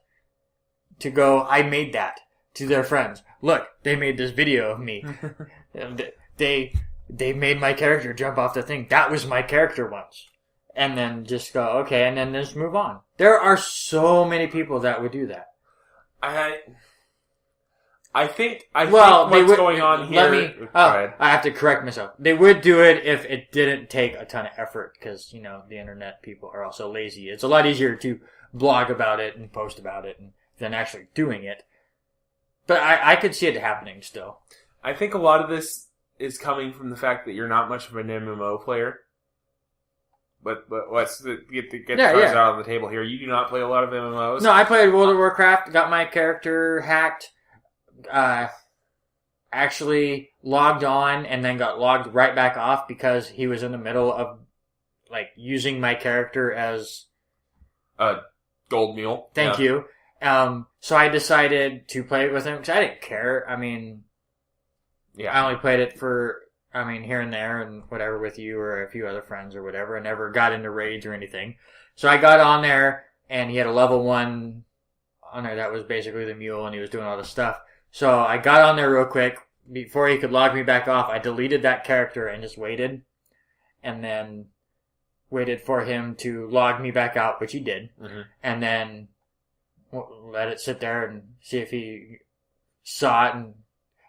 to go, I made that, to their friends. Look, they made this video of me. They made my character jump off the thing. That was my character once. And then just go, okay, and then just move on. There are so many people that would do that. I think what's going on here... I have to correct myself. They would do it if it didn't take a ton of effort, because, the internet people are also lazy. It's a lot easier to blog about it and post about it than actually doing it. But I could see it happening still. I think a lot of this is coming from the fact that you're not much of an MMO player. But let's get the cards out on the table here. You do not play a lot of MMOs. No, I played World of Warcraft, got my character hacked, actually logged on, and then got logged right back off because he was in the middle of, using my character as... a gold mule. Thank you. So I decided to play it with him, because I didn't care. I mean... Yeah. I only played it for... here and there and whatever with you or a few other friends or whatever. I never got into raids or anything. So I got on there, and he had a level 1 on there that was basically the mule, and he was doing all this stuff. So I got on there real quick. Before he could log me back off, I deleted that character and just waited. And then waited for him to log me back out, which he did. Mm-hmm. And then let it sit there and see if he saw it and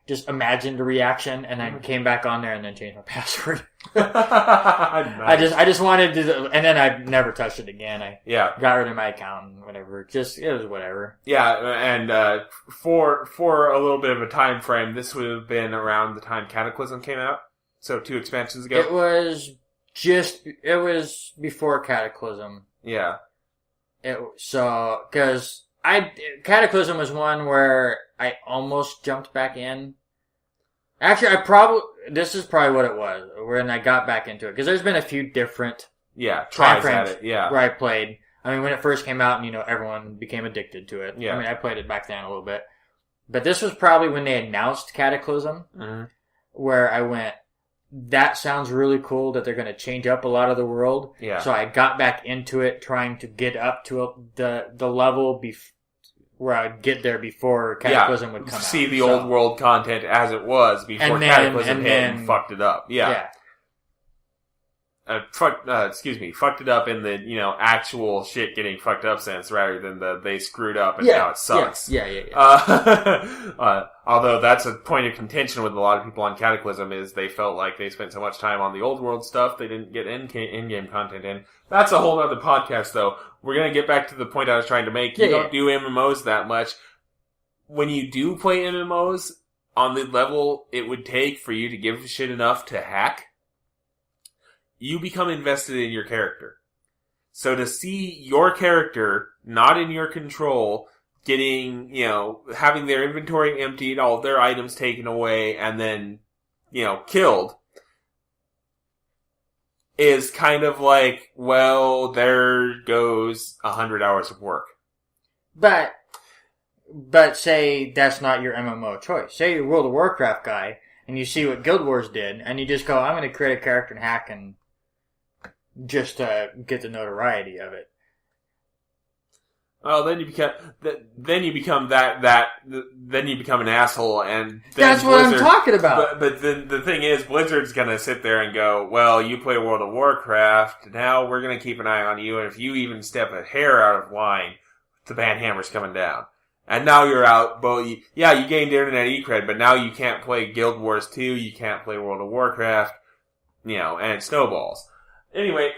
just imagined a reaction, and then came back on there and then changed my password. Nice. I just wanted to, and then I never touched it again. I got rid of my account and whatever. It was whatever. Yeah, and for a little bit of a time frame, this would have been around the time Cataclysm came out. So 2 expansions ago. It was before Cataclysm. Yeah. Because Cataclysm was one where I almost jumped back in. Actually, this is probably what it was, when I got back into it. Because there's been a few different tries at it, where I played. When it first came out and, everyone became addicted to it. Yeah. I played it back then a little bit. But this was probably when they announced Cataclysm, where I went, that sounds really cool that they're going to change up a lot of the world. Yeah. So I got back into it, trying to get up to the level where I'd get there before Cataclysm would come out. See the old world content as it was before Cataclysm hit and fucked it up. Yeah. fucked it up in the, actual shit getting fucked up sense rather than they screwed up and now it sucks. Yeah. Although that's a point of contention with a lot of people on Cataclysm is they felt like they spent so much time on the old world stuff they didn't get in-game content in. That's a whole other podcast though. We're gonna get back to the point I was trying to make. You don't do MMOs that much. When you do play MMOs, on the level it would take for you to give a shit enough to hack, you become invested in your character. So to see your character, not in your control, getting, having their inventory emptied, all of their items taken away, and then, killed, is kind of like, well, there goes 100 hours of work. But say that's not your MMO choice. Say you're a World of Warcraft guy, and you see what Guild Wars did, and you just go, I'm going to create a character and hack and just to get the notoriety of it. Oh, then you become an asshole, and that's what I'm talking about. But then the thing is, Blizzard's gonna sit there and go, "Well, you play World of Warcraft. Now we're gonna keep an eye on you, and if you even step a hair out of line, the banhammer's coming down." And now you're out. Well, you gained internet e-cred, but now you can't play Guild Wars 2. You can't play World of Warcraft. And it snowballs. Anyway,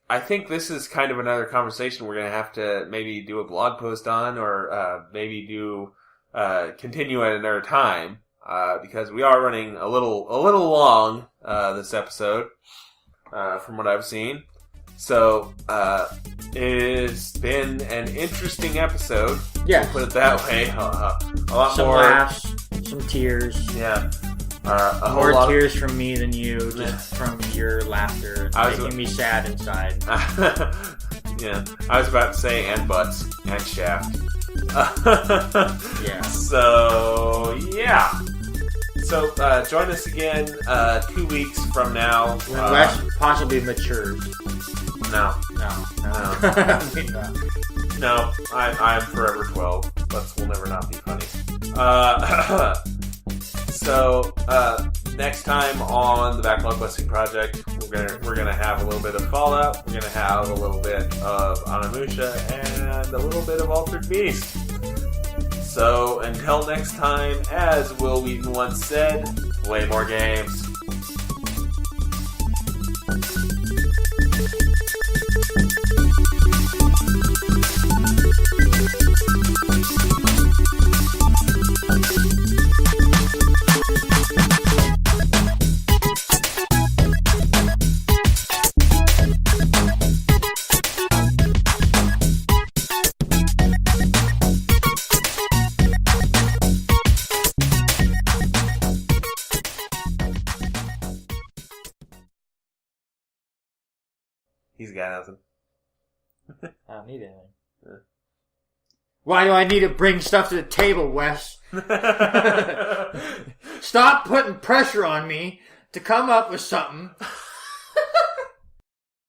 I think this is kind of another conversation we're going to have to maybe do a blog post on, or maybe continue at another time, because we are running a little long this episode, from what I've seen. So it's been an interesting episode. Yeah, put it that way. A lot some more laughs, some tears. Yeah. More tears from me than you, just from your laughter, making me sad inside. Yeah, I was about to say and butts and shaft. Yeah. So join us again 2 weeks from now. When Wes possibly matures. No. No. I'm forever 12. Butts will never not be funny. So, next time on the Backlog Busting Project, we're gonna have a little bit of Fallout, we're gonna have a little bit of Onimusha, and a little bit of Altered Beast. So, until next time, as Will Wheaton once said, play more games. He's got nothing. I don't need anything. Yeah. Why do I need to bring stuff to the table, Wes? Stop putting pressure on me to come up with something